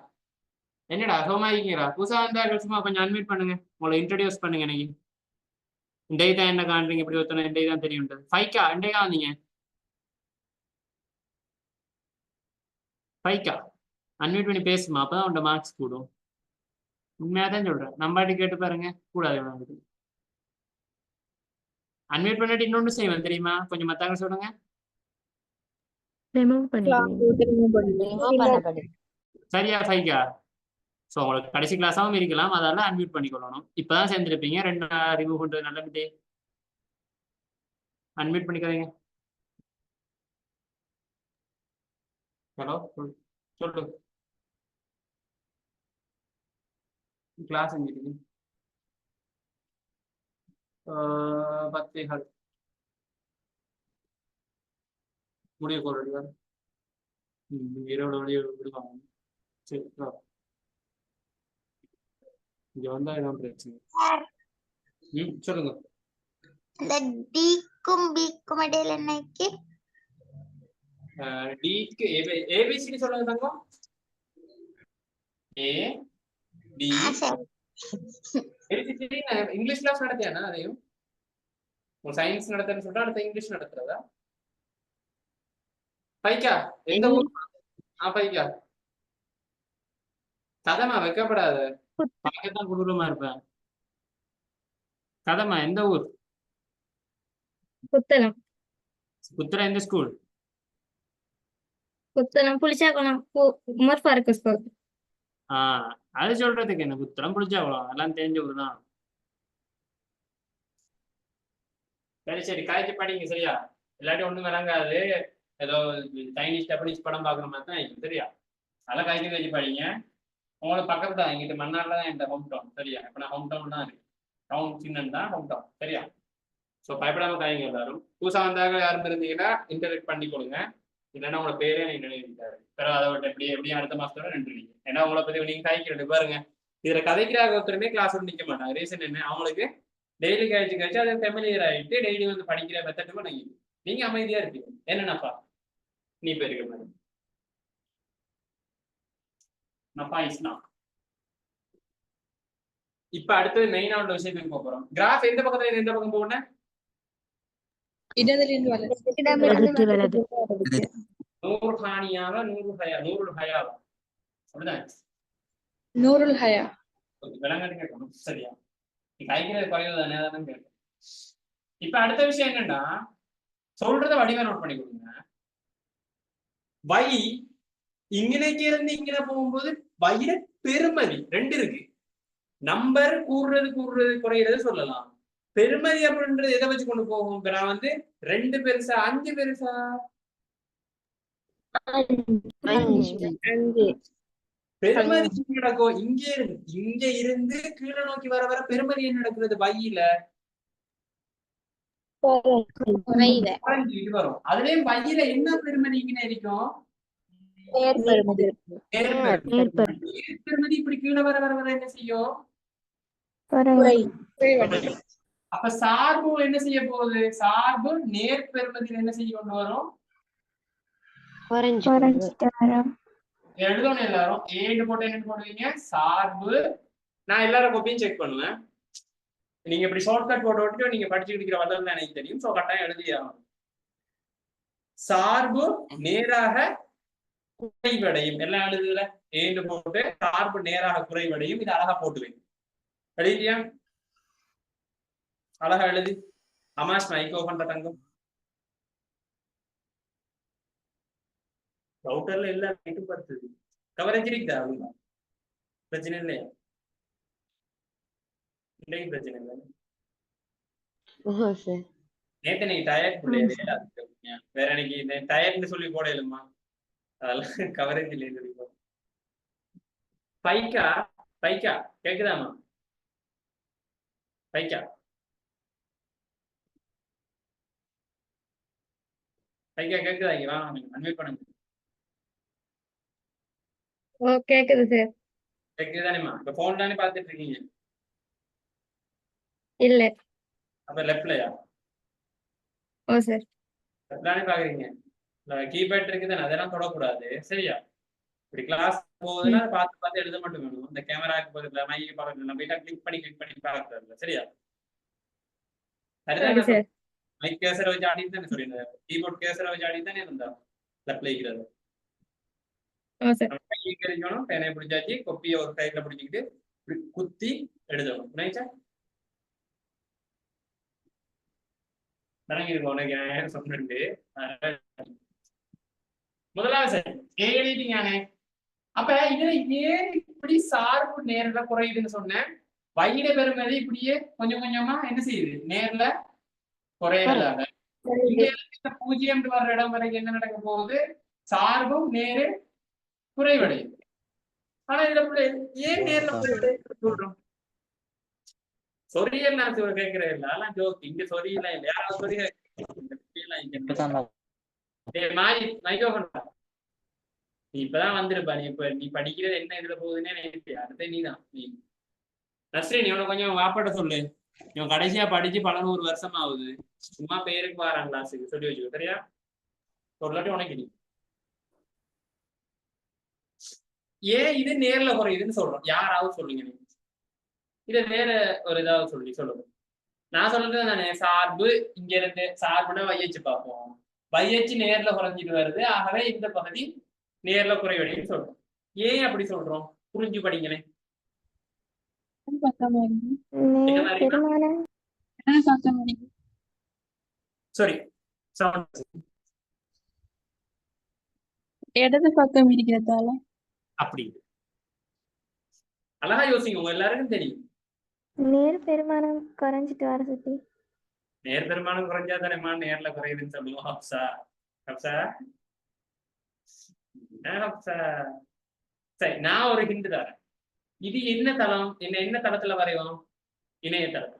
என்னடா சோமாயிக்கிறா புதுசா வந்தார்கள் சும்மா கொஞ்சம் அட்மிட் பண்ணுங்க உங்களை இன்ட்ரடியூஸ் பண்ணுங்க எனக்கு இந்த தான் என்ன காண்றீங்க இப்படி ஒருத்தனை இந்த தான் தெரியும் ஃபைக்கா இன்றைக்கா வந்தீங்க ஃபைக்கா அன்மியூட் பண்ணி பேசுமா அப்பதான் உன்னோட மார்க்ஸ் கூடும் உண்மையாதான் சொல்றேன் நம்பாட்டி கேட்டு பாருங்க கூடாது அன்மியூட் பண்ணிட்டு இன்னொன்று செய்வேன் தெரியுமா கொஞ்சம் மத்தாங்க சொல்லுங்க ரிமூவ் பண்ணிடுங்க. சரியா ஃபைக்கா ஸோ உங்களுக்கு கடைசி கிளாஸாகவும் இருக்கலாம் அதெல்லாம் அன்மியூட் பண்ணிக்கொள்ளணும் இப்பதான் சேர்ந்துருப்பீங்க 2 ரிமூவ் பண்றது நல்லது அன்மியூட் பண்ணிக்காதீங்க ஹலோ சொல்லு கிளாஸ் எங்கிட்டு 10 முடிய போடுறீங்க 20 வழியை விடுவாங்க சரி இங்க வந்தா ஏதாவது பிரச்சனை சொல்லுங்க இந்த டிக்கும் பிக்கும் இடையில என்னைக்கு டிக்கு ஏபிசிடி சொல்லுங்க தங்கம் ஏ டி ஏபிசிடி இங்கிலீஷ் கிளாஸ் நடத்தியானா அதையும் ஒரு சயின்ஸ் நடத்துறேன்னு சொல்லிட்டு அடுத்த இங்கிலீஷ் நடத்துறதா பைக்கா எந்த ஊர் பைக்கா கதமா வைக்கப்படாது பார்க்கத்தான் குடூரமா இருப்பேன் கதமா எந்த ஊர் புத்தளம் புத்தளம் எந்த ஸ்கூல் புத்தளம் புளிச்சாக்குளம் உமர் ஃபாரூக் ஸ்கூல் அது சொல்றதுக்கு என்ன புத்தளம் புளிச்சாக்குளம் எல்லாம் தெரிஞ்ச ஊர் தான் சரி காய்ச்சி படிங்க சரியா இல்லாட்டி ஒண்ணும் விளங்காது ஏதோ சைனீஸ் ஜப்பனீஸ் படம் பாக்குற மாதிரி தான் இருக்கும் சரியா அதெல்லாம் காய்ச்சி படிங்க உங்களுக்கு பக்கத்து தான் எங்கிட்ட மன்னார்ல தான் என் ஹோம் டவுன் சரியா இப்ப நான் ஹோம் டவுன் தான் இருக்கு டவுன் சின்னன் தான் ஹோம் டவுன் சரியா ஸோ பயப்படாம காய்ங்க எல்லாரும் புதுசா வந்தாக யாரும் இருந்தீங்கன்னா இன்டர்நெட் பண்ணி கொடுங்க இல்லைன்னா உங்களோட பேரே நீங்க நினைவிருக்காரு பிறகு அதை விட்டு எப்படியும் அடுத்த மாசத்தோட நின்றுவீங்க ஏன்னா உங்களை பத்தி நீங்க காய்க்கிறது பாருங்க இதுல கதைக்கிறாக ஒருத்தருமே கிளாஸ் வந்து நிக்க மாட்டாங்க ரீசன் என்ன அவங்களுக்கு டெய்லி கழிச்சு அதை ஃபெமிலியர் ஆகிட்டு டெய்லி வந்து படிக்கிற மெத்தட்டுமா நீங்க அமைதியா இருப்பீங்க என்னன்னப்பா நீ போயிருக்க மாதிரி இப்ப அடுத்தது மெயினா உள்ள விஷயத்துக்கு போறோம் கிராஃப் எந்த பக்கத்துல இருந்து எந்த பக்கம் போகணும் நூறு ஹானியாவா 100 ஹயாவா அப்படிதான் 100 ஹயா விலங்காட்டி கேட்கணும் சரியா நீ கைக்கிறது குறைவு தானே அதான் கேட்கும் இப்ப அடுத்த விஷயம் என்னன்னா சொல்றத வடிவா நோட் பண்ணி கொடுங்க வை இங்கனைக்கு இருந்து இங்கே போகும்போது வயிற பெருமதி 2 இருக்கு நம்பர் கூடுறது குறையிறது சொல்லலாம் பெருமதி அப்படின்றது எதை வச்சு கொண்டு போகும் நான் வந்து 2 பெருசா 5 பெருசா பெருமதி நடக்கும் இங்க இருந்து கீழே நோக்கி வர பெருமதி என்ன நடக்கிறது வயில வரும் அதுலயும் வயில என்ன பெருமதி இங்கே இருக்கும் பெருமதி இப்படி கீழே வர என்ன செய்யும் அப்ப சார்பு என்ன செய்ய போகுது சார்பு நேர் பெருமதியில் என்ன செய்ய கொண்டு வரும் எழுதணும் எல்லாரும் ஏன்னு போட்டு என்ன போடுவீங்க சார்பு நான் எல்லாரும் கோப்பியும் செக் பண்ணுவேன் நீங்க இப்படி ஷார்ட்கட் போட்டு விட்டு நீங்க படிச்சுட்டு இருக்கிற வளர்ந்து எனக்கு தெரியும் சோ கட்டாயம் எழுதியாகணும் சார்பு நேராக குறைவடையும் எல்லாம் எழுதுல ஏன்னு போட்டு சார்பு நேராக குறைவடையும் இது அழகா போட்டுவேன் எழுதியா அழகா எழுதி அமாஷ் மைக்கோ பண்ற தங்கம் ரவுட்டர்ல எல்லாம் லைட்டும் படுத்துது கவரேஜ் இருக்குதா அவங்க பிரச்சனை இல்லையா இல்லையும் பிரச்சனை இல்லை நேத்து நீங்க டயர்ட் பிள்ளையா வேற எனக்கு டயர்ட்னு சொல்லி போட இல்லம்மா அதெல்லாம் கவரேஜ் இல்லைன்னு சொல்லி போட பைக்கா கேக்குதாமா பைக்கா கேக்குதா இங்க வாங்க அன்வைட் பண்ணுங்க கேக்குது சார் கேக்குதானேமா இப்ப போன் தானே பாத்துட்டு இருக்கீங்க இல்ல அப்ப லெஃப்ட்லயா ஓ சார் லெஃப்ட் தானே பாக்குறீங்க கீபேட் இருக்குதானே அதெல்லாம் தொடக்கூடாது சரியா இப்படி கிளாஸ் போகுதுன்னா பார்த்து பார்த்து எழுத மட்டும் வேணும். இந்த கேமராக்கு பக்கத்துல மைக்கு பக்கத்துல போயிட்டா கிளிக் பண்ணி பார்க்கறது சரியா? சரி சார். மைக் கேசரை வச்சு ஆடிட்டு தானே சொல்லியிருந்தேன், கீபோர்ட் கேசரை வச்சு ஆடிட்டு தானே இருந்தா லெப்ட்ல இருக்கணும். பேனை பிடிச்சாச்சு, கொப்பியை ஒரு சைட்ல பிடிச்சிக்கிட்டு குத்தி எழுதணும். நினைச்சா இருக்கு உனக்கு சொன்னது. முதலாவது சரி ஏ எழுதிட்டீங்க. அப்ப இதுல ஏன் இப்படி சார்பு நேர்ல குறையுதுன்னு சொன்னேன். வையிட பெருமதி இப்படியே கொஞ்சம் கொஞ்சமா என்ன செய்யுது, நேர்ல குறையறதாக. பூஜ்ஜியம் வர்ற இடம் வரைக்கும் என்ன நடக்க போகுது, சார்பும் நேரு குறைவடையுது. ஆனா இதுல ஏன் நேர்ல சொல்றோம் சொரியல் நான் கேட்கிறேன் இல்ல, அதெல்லாம் ஜோக். இங்க சொரியெல்லாம் இல்லை, யாராவது சொரிய நீ இப்பதான் வந்திருப்பா. நீ படிக்கிறது என்ன இதுல போகுதுன்னே நினைப்பியா? அடுத்த நீதான். நீ நஸ்ரீன் இவனை கொஞ்சம் வாப்பாட்ட சொல்லு. இவன் கடைசியா படிச்சு 11 வருஷம் ஆகுது. சும்மா பேருக்கு வரான் கிளாஸுக்கு, சொல்லி வச்சுக்கோ சரியா? சொல்லாட்டி உனக்கு நீ ஏன் இது நேர்ல குறையுதுன்னு சொல்றோம். யாராவது சொல்லுங்க நீங்க. இதை வேற ஒரு ஏதாவது சொல்லுங்க. நான் சொல்றது நானே சார்பு இங்க இருந்து சார்புனா வையச்சு பார்ப்போம். வையச்சு நேர்ல குறைஞ்சிட்டு வருது, ஆகவே இந்த பகுதி நேர்ல குறைவடைன்னு சொல்றோம். ஏன் அப்படி சொல்றோம் புரிஞ்சு படிங்களேன். சரி, இடது பக்கம் இருக்கிறதால அப்படி அழகா யோசிங்க. உங்க எல்லாருக்கும் தெரியும் நேர் பெருமானம் குறைஞ்சிட்டு வர சுத்தி. நேர் பெருமானம் குறைஞ்சா தானேமா நேர்ல குறையுதுன்னு சொல்லுவோம். ஹப்சா ஹப்சா ஹப்சா. சரி, நான் ஒரு ஹிண்ட் தரேன். இது என்ன தளம், என்ன தளத்துல வரைவோம்? இணையதளம்.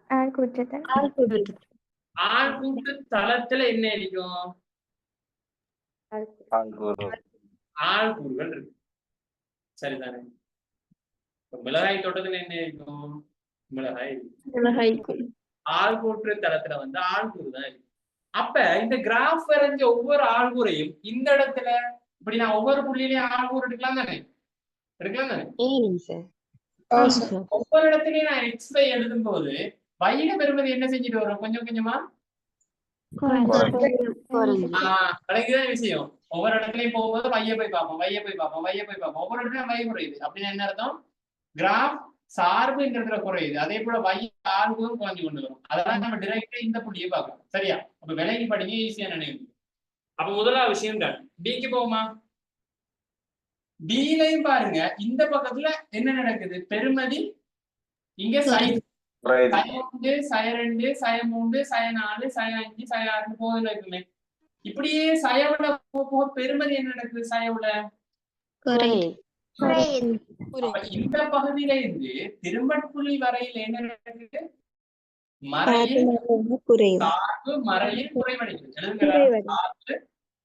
ஆள்கூட்டு தளத்துல என்ன இருக்கும்? ஆள்கூறுகள் இருக்கு சரிதானே? மிளகாய் தோட்டத்துல என்ன இருக்கும்? மிளகாய். ஆள்கூற்று தளத்துல வந்து ஆள்கூறு தான் இருக்கு. அப்ப இந்த கிராஃப் வரைஞ்ச ஒவ்வொரு ஆள்கூறையும் இந்த இடத்துல இப்படி நான் ஒவ்வொரு புள்ளியிலையும் ஆள்கூறு எடுக்கலாம் தானே? ஒவ்வொரு இடத்துலயும் நான் XY எழுதும் போது வையிட பெருமதி என்ன செஞ்சுட்டு வரும்? கொஞ்சம் கொஞ்சமா அழகுதான் விஷயம். ஒவ்வொரு இடத்துலயும் போகும்போது வைய போய் பார்ப்போம். ஒவ்வொரு இடத்துலயும் வை குறையுது. அப்படின்னு என்ன அர்த்தம்? கிராஃப் சார்புங்கிறதுல குறையுது. அதே போல வை ஆள்கூறும் குறைஞ்சு கொண்டு வரும். அதெல்லாம் நம்ம டிரெக்டா இந்த புள்ளியை பார்க்கலாம் சரியா? அப்ப விலகி படிங்க, ஈஸியா நினைவு. அப்ப முதலாவது விஷயம் தான். டிக்கு போகுமா? டிலையும் பாருங்க, இந்த பக்கத்துல என்ன நடக்குது? பெருமதி இங்க சை1, சை2, சை2, சை3, சை4, சை5, சை6 போகுதுன்னு இருக்குமே. இப்படியே சைவிட போக பெருமதி என்ன நடக்குது? சைவிட இந்த பகுதியில இருந்து திரும்பட்புள்ளி வரையில் என்ன நடக்குது? மறையில் சார்பு மறையில் குறைவடைகிறது. சார்பு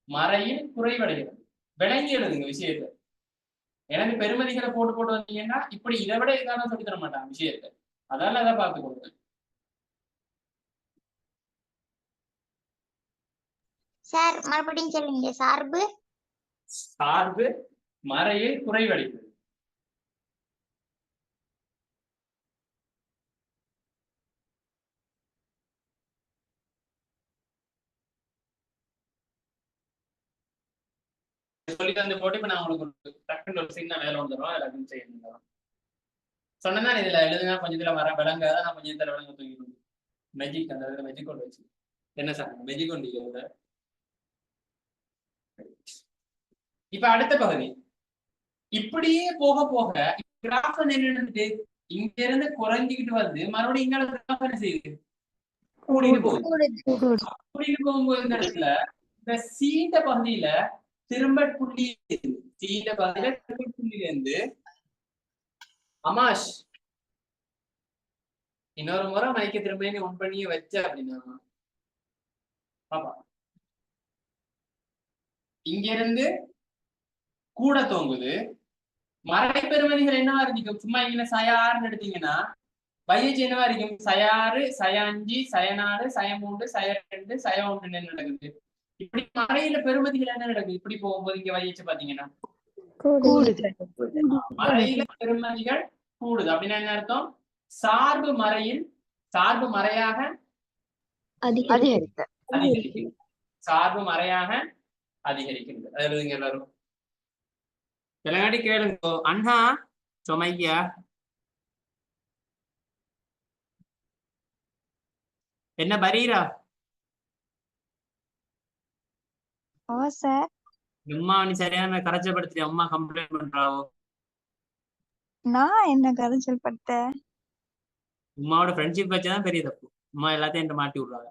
மறையில் குறைவடைகிறது. விளங்கி எழுதுங்க விஷயத்தை. எனக்கு பெருமதிகளை போட்டு வந்தீங்கன்னா இப்படி இதை விட இதான சொல்லி தர மாட்டாங்க விஷயத்தை. அதனால அதை பார்த்து கொடுங்க. சார் மறுபடியும் சொல்லுங்க. சார்பு மறையில் குறைவடைகிறது. சொல்லி தந்து போட்டு இப்ப நான் உங்களுக்கு டக்குன்னு ஒரு சின்ன வேலை வந்துடும். எல்லாத்தையும் செய்யணும் சொன்னதான் இதுல எழுதுனா கொஞ்சம் இதுல வர விளங்காத நான் கொஞ்சம் இதுல விளங்க தூக்கிடுவேன். மெஜிக் அந்த இதுல மெஜிக் கொண்டு வச்சு என்ன சார் மெஜிக் கொண்டு. இப்ப அடுத்த பகுதி இப்படியே போக போக கிராஃப் நின்றுட்டு இங்க இருந்து குறைஞ்சிக்கிட்டு வந்து மறுபடியும் இங்க கிராஃப் என்ன செய்யுது? கூடிட்டு போகும்போது இந்த இடத்துல இந்த சீண்ட பகுதியில திரும்பட்புள்ளி சீண்ட பகுதியில திரும்பட்புள்ளியில இருந்து அமாஷ் இன்னொரு முறை மைக்க திரும்ப ஒன் பண்ணியே வச்ச அப்படின்னா பாப்பா இங்க இருந்து கூட தோங்குது. மறை பெருமதிகள் என்னவா இருக்கும்? சும்மா இங்க சை6 எடுத்தீங்கன்னா வையச்சு என்னவா இருக்கும்? சை6, சை5, சை4, சை3, சை2, சை1 நடக்குது. இப்படி மறையில பெருமதிகள் என்ன நடக்குது? இப்படி போகும்போது இங்க வச்சு பாத்தீங்கன்னா கூடுது. மறையில பெருமதிகள் கூடுது அப்படின்னா என்ன அர்த்தம்? சார்பு மறையில் சார்பு மறையாக அதிகரிக்க. அதிகரிக்கிறது. சார்பு மறையாக அதிகரிக்கின்றது. அது எழுதுங்க எல்லாரும். விளையாடி கேளுங்க. அண்ணா சொமையா என்ன பரீரா? ஓ சார். அம்மா நீ சரியான கரைச்சப்படுத்தி அம்மா கம்ப்ளைண்ட் பண்றாவோ. நான் என்ன கரைச்சல் பட்ட? உமாவோட ஃப்ரெண்ட்ஷிப் வச்சுதான் பெரிய தப்பு. உமா எல்லாத்தையும் என்கிட்ட மாட்டி விடுறாங்க.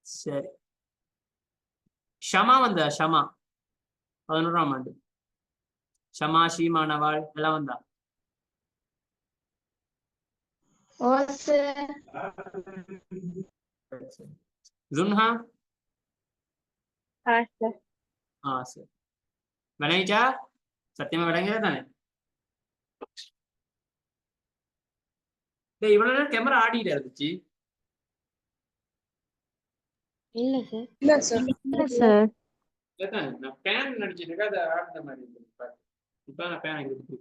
சரி ஷமா வந்தா? ஷமா 11ஆம் ஆண்டு. ஷமா ஷீமா நவால் எல்லாம் வந்தா? ஓ சார். ஜுன்ஹா? சார். சரி விளங்கிச்சா? சத்தியமா விளங்கியதா தானே? இவ்வளவு நேரம் கேமரா ஆடிட்டு இருந்துச்சு. இல்ல சார். இல்ல சார். நான் பேன் நடிச்சிட்டு இருக்கேன். அதை ஆடுற மாதிரி இருக்கு. இப்ப நான் பேன் இருக்கு.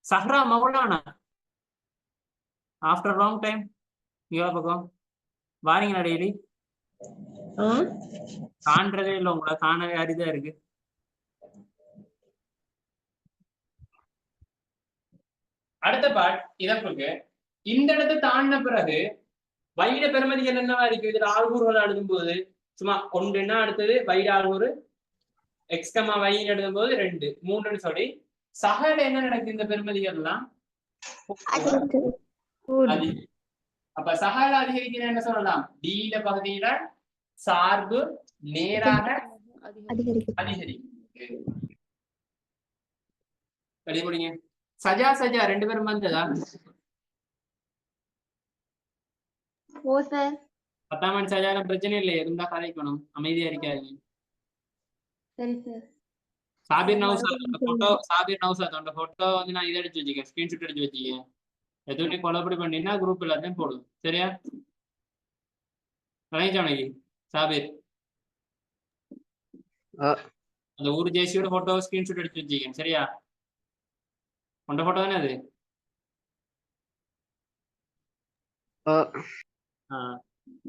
Zahra Maulana after long time இங்க பக்கம் வாரீங்களா டெய்லி? காண்றதே இல்லை உங்களை, காணவே அரிதா இருக்கு. அடுத்த பாட் இதற்கு இந்த இடத்தை தாண்டின பிறகு வைட பெருமதிகள் என்னவா இருக்கு? இதுல ஆள்கூறுகள் எழுதும் போது சும்மா ஒன்றுன்னா அடுத்தது வைட ஆள்கூறு எக்ஸ்கமா வைன்னு எழுதும் போது 2 3ன்னு சொல்லி சகல என்ன நடக்குது? இந்த பெருமதிகள் எல்லாம் அப்ப சகல அதிகரிக்கிற என்ன சொல்லலாம்? டீல பகுதியில சார்பு நேராக அதிகரிக்கும். வெளிப்படுங்க. சஜா சஜா 2 பேரும் வந்ததா? ஓ சார். 10ஆம் ஆண்டு சஜாலாம் பிரச்சனை இல்லை, இருந்தா கதைக்கணும், அமைதியா இருக்காது. சரி சார். சாபிர் நௌசாத் போட்டோ, சாபிர் நௌசாத் அந்த போட்டோ வந்து நான் இதை எடுத்து வச்சுக்கேன், ஸ்கிரீன்ஷாட் எடுத்து வச்சுக்கேன். எதுவும் நீ கொலப்படி பண்ணினா குரூப் எல்லாத்தையும் போடும், சரியா? கலைஞானகி சாபிர் அந்த ஊர் ஜேசியோட போட்டோ ஸ்கிரீன்ஷாட் எடுத்து வச்சுக்கேன், சரியா? உண்ட போட்டோ தானே அது?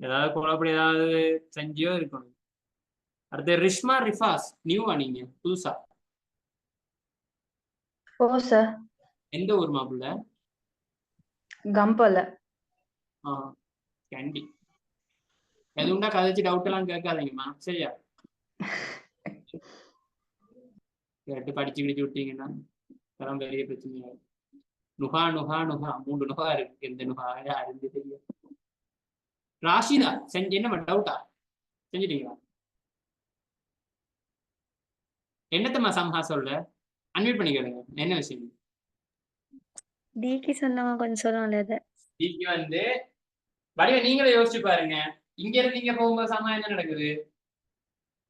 ஏதாவது கொலப்படி ஏதாவது செஞ்சியோ இருக்கணும். அடுத்து ரிஷ்மா ரிஃபாஸ், நியூவா நீங்க புதுசா? ஓ சார். எந்த ஊர் மாப்பிள்ள? கம்பல. கேண்டி. எதுவும்டா கதைச்சு டவுட் எல்லாம் கேட்காதீங்கம்மா, சரியா? கேட்டு படிச்சு கிடிச்சு விட்டீங்கன்னா அதெல்லாம் பெரிய பிரச்சனையா இருக்கு. நுகா நுகா நுகா 3 நுகா இருக்கு. எந்த நுகா யாருக்கு தெரியும்? ராஷிதா செஞ்சு என்ன டவுட்டா? செஞ்சுட்டீங்களா? என்னத்தம்மா சம்ஹா சொல்ல? அன்மியூட் பண்ணிக்கிறேங்க. என்ன விஷயம்? டிக்கு சொன்னவங்க கொஞ்சம் சொல்லுவாங்க. டிக்கு வந்து வடிவ நீங்களே யோசிச்சு பாருங்க. இங்க இருந்து இங்க போகும்போது சமமா என்ன நடக்குது?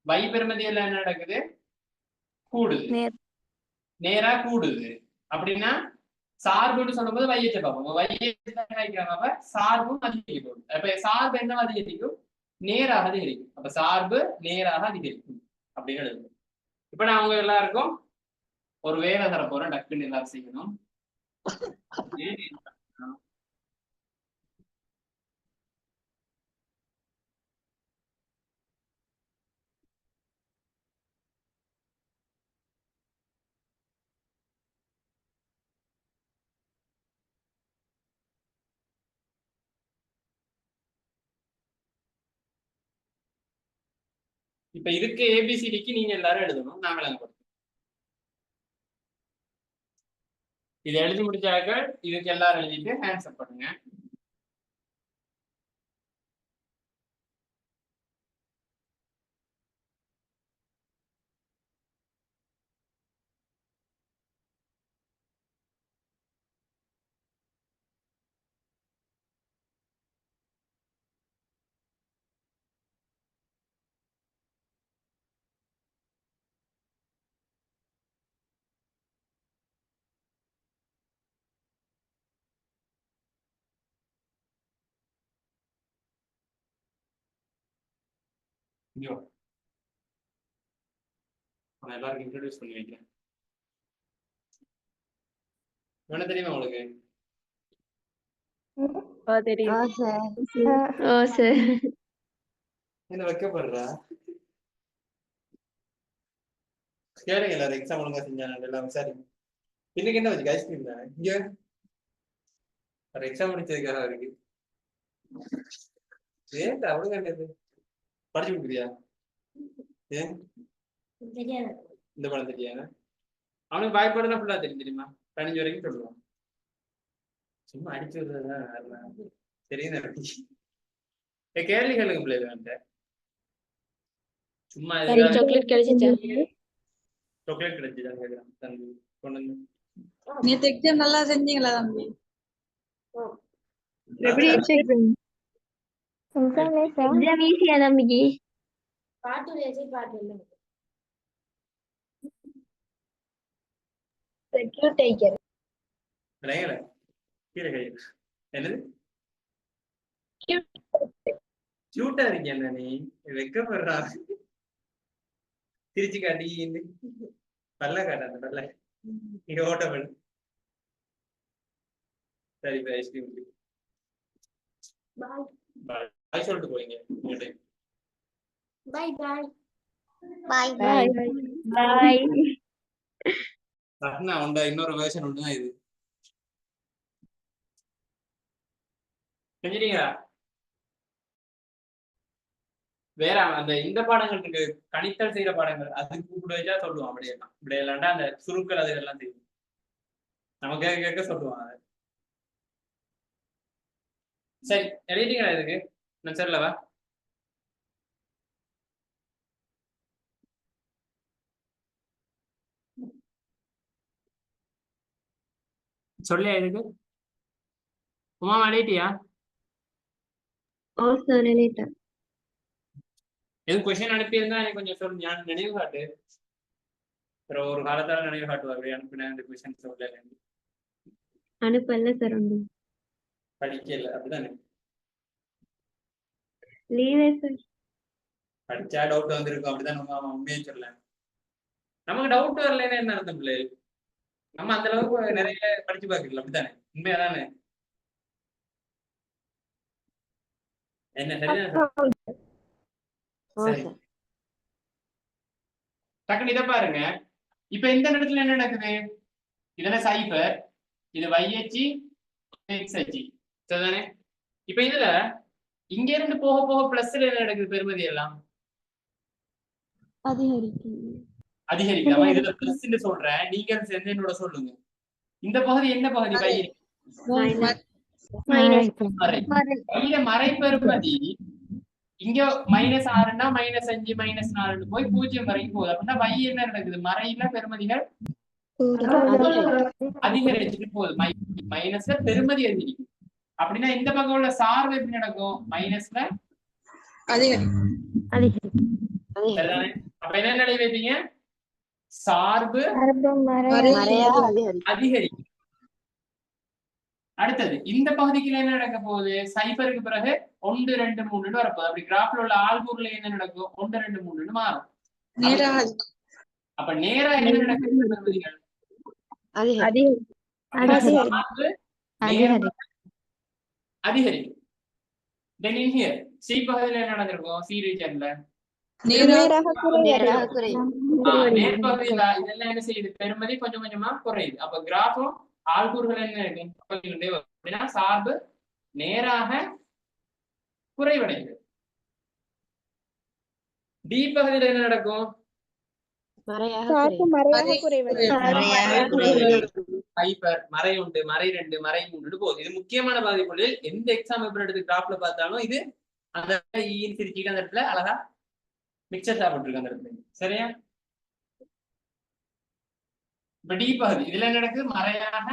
வை பெருமதியில என்ன நடக்குது? கூடுது. நேரா கூடுது. அப்படின்னா சார்புன்னு சொல்லும்போது வையத்தை பார்ப்போம். வைக்கிறாங்க சார்பும் அதிகரிக்கும். அப்ப சார்பு என்ன அதிகரிக்கும்? நேராக அதிகரிக்கும். அப்ப சார்பு நேராக அதிகரிக்கும் அப்படின்னு எழுதும். இப்ப நான் அவங்க எல்லாருக்கும் ஒரு வேலை தர போறேன், டக்குன்னு எல்லாரும் செய்யணும். இப்ப இதுக்கு ஏபிசிடிக்கு நீங்க எல்லாரும் எழுதணும், நான் விளங்கப்படுத்தும். இதை எழுதி முடிச்சாக்க இதுக்கு எல்லாரும் எழுதிட்டு ஆன்சர் பண்ணுங்க. இங்க வா. நான் எல்லாருக்கும் இன்ட்ரோடியூஸ் பண்ணி வைக்கிறேன். என்ன தெரியுமா உங்களுக்கு? தெரியும். ஓ சார் என்ன வைக்கப்படுறா? கேளுங்க எல்லாரும் எக்ஸாம் ஒழுங்கா செஞ்சாங்க எல்லாம் விசாரிங்க. இன்னைக்கு என்ன வச்சு ஐஸ்கிரீம் தானே இங்க ஒரு எக்ஸாம் முடிச்சதுக்காக இருக்கு. ஏன்டா அவ்வளவு கண்டது படிச்சு கொடுக்குறியா? ஏன் இந்த படம் தெரியாது? அவனுக்கு பயப்படுறதுனா ஃபுல்லா தெரியும் தெரியுமா? 15 வரைக்கும் சொல்லுவான். சும்மா அடிச்சு விடுறதுதான் தெரியுது எனக்கு. கேள்வி கேளுங்க பிள்ளைங்க வந்து சும்மா சாக்லேட் கிடைச்சிச்சா? சாக்லேட் கிடைச்சுதான் கேட்குறான் தம்பி கொண்டு வந்து. நேத்து எக்ஸாம் நல்லா செஞ்சீங்களா தம்பி? எப்படி எக்ஸாம் ஈஸியா தம்பிக்கு பாட்டு ரேசி பாட்டு இல்ல. Secure taker. விளையல கீழே கை என்னது கியூட்டா இருக்கேன் நீ வைக்கப்படுறா திருச்சி காட்டி பல்ல காட்டாத பல்ல இங்க ஓட்ட பண்ணு. சரி இப்ப ஐஸ்கிரீம் பாய் சொல்லிட்டு போறீங்க. பாய் பாய் பாய் பாய் உண்டா இன்னொரு வேர்ஷன் ஒண்ணுதான் இது. செஞ்சிட்டீங்களா? வேற அந்த இந்த பாடங்கள் இருக்கு கணித்தல் செய்யற பாடங்கள் அதுக்கு கூட வச்சா சொல்லுவான். அப்படியெல்லாம் இப்படி இல்லாண்டா அந்த சுருக்கள் அது எல்லாம் செய்யும். நம்ம கேட்க கேட்க சொல்லுவான் அதை. சரி எழுதிட்டீங்களா? இதுக்கு நான் சரிலவா? சொல்லியா இதுக்கு உமா எழுதிட்டியா? ஓ சார் எழுதிட்டேன். எதுவும் கொஸ்டின் அனுப்பியிருந்தா எனக்கு கொஞ்சம் சொல்லு. நான் நினைவு காட்டு. அப்புறம் ஒரு காலத்தால நினைவு காட்டுவார் அப்படி அனுப்பினேன் இந்த கொஸ்டின் சொல்ல அனுப்பல சார் ஒன்றும் படிக்கல அப்படிதானே? லீவே சார். படிச்சா டவுட் வந்திருக்கும் அப்படிதான் நம்ம உண்மையை சொல்ல. நமக்கு டவுட் வரலன்னு என்ன அர்த்தம் பிள்ளை? நம்ம அந்த அளவுக்கு நிறைய படிச்சு பார்க்கல அப்படித்தானே? உண்மையாதானே? என்ன சரிதான்? சரி டக்குனு இதை பாருங்க. இப்ப இந்த இடத்துல என்ன நடக்குது? இதுல சைபர், இது வையச்சி எக்ஸ் அச்சி சரிதானே? இப்ப இதுல இங்க இருந்து போக போக பிளஸ்ல என்ன நடக்குது? பெருமதி எல்லாம் அதிகரிக்காம இதுல பிளஸ் சொல்றேன். நீங்க சேர்ந்து என்னோட சொல்லுங்க. இந்த பகுதி என்ன பகுதி? மறை பெருமதி இங்க -6ன்னா -5 -4 போய் 0 வரைக்கும் போகுது. அப்படின்னா y என்ன நடக்குது? மறையில பெருமதிகள் அதிகரிச்சுட்டு போகுது. மைனஸ்ல பெருமதி அதிகரிக்கும். அப்படின்னா இந்த பக்கம் உள்ள சார்பு எப்படி நடக்கும்? மைனஸ்ல அப்ப என்ன நிலை வைப்பீங்க? சார்பு அதிகரிக்கும். அடுத்தது இந்த பகுதிக்கு என்ன நடக்க போகுது? சைபருக்கு பிறகு 1 2 3 வரப்போகுது. அப்படி கிராஃப்ல உள்ள ஆள்கூர்ல என்ன நடக்கும்? 1 2 3 மாறும். அப்ப நேரா என்ன நடக்குது? அதிகரிக்கும். Then in here C பகுதியில என்ன நடந்திருக்கும்? C ரீஜன்ல நேர்பகுதியில இதெல்லாம் என்ன செய்யுது? பெருமதி கொஞ்சம் கொஞ்சமா குறையுது. அப்ப கிராஃபும் ஆள்கூறுகள் என்ன இருக்கு? அப்படின்னா சார்பு நேராக குறைவடைகிறது. டி பகுதியில் என்ன நடக்கும்? ஹைப்பர், மறை 1 மறை 2 மறை 3 போகுது. இது முக்கியமான பாதிப்புகளில் எந்த எக்ஸாம் பேப்பர் எடுத்து கிராஃப்ல பார்த்தாலும் இது அந்த திருச்சிக்கு அந்த இடத்துல அழகா மிக்சர் சாப்பிட்டு அந்த இடத்துல. சரியா? இப்ப டி பகுதி இதுல என்ன நடக்குது? மறையாக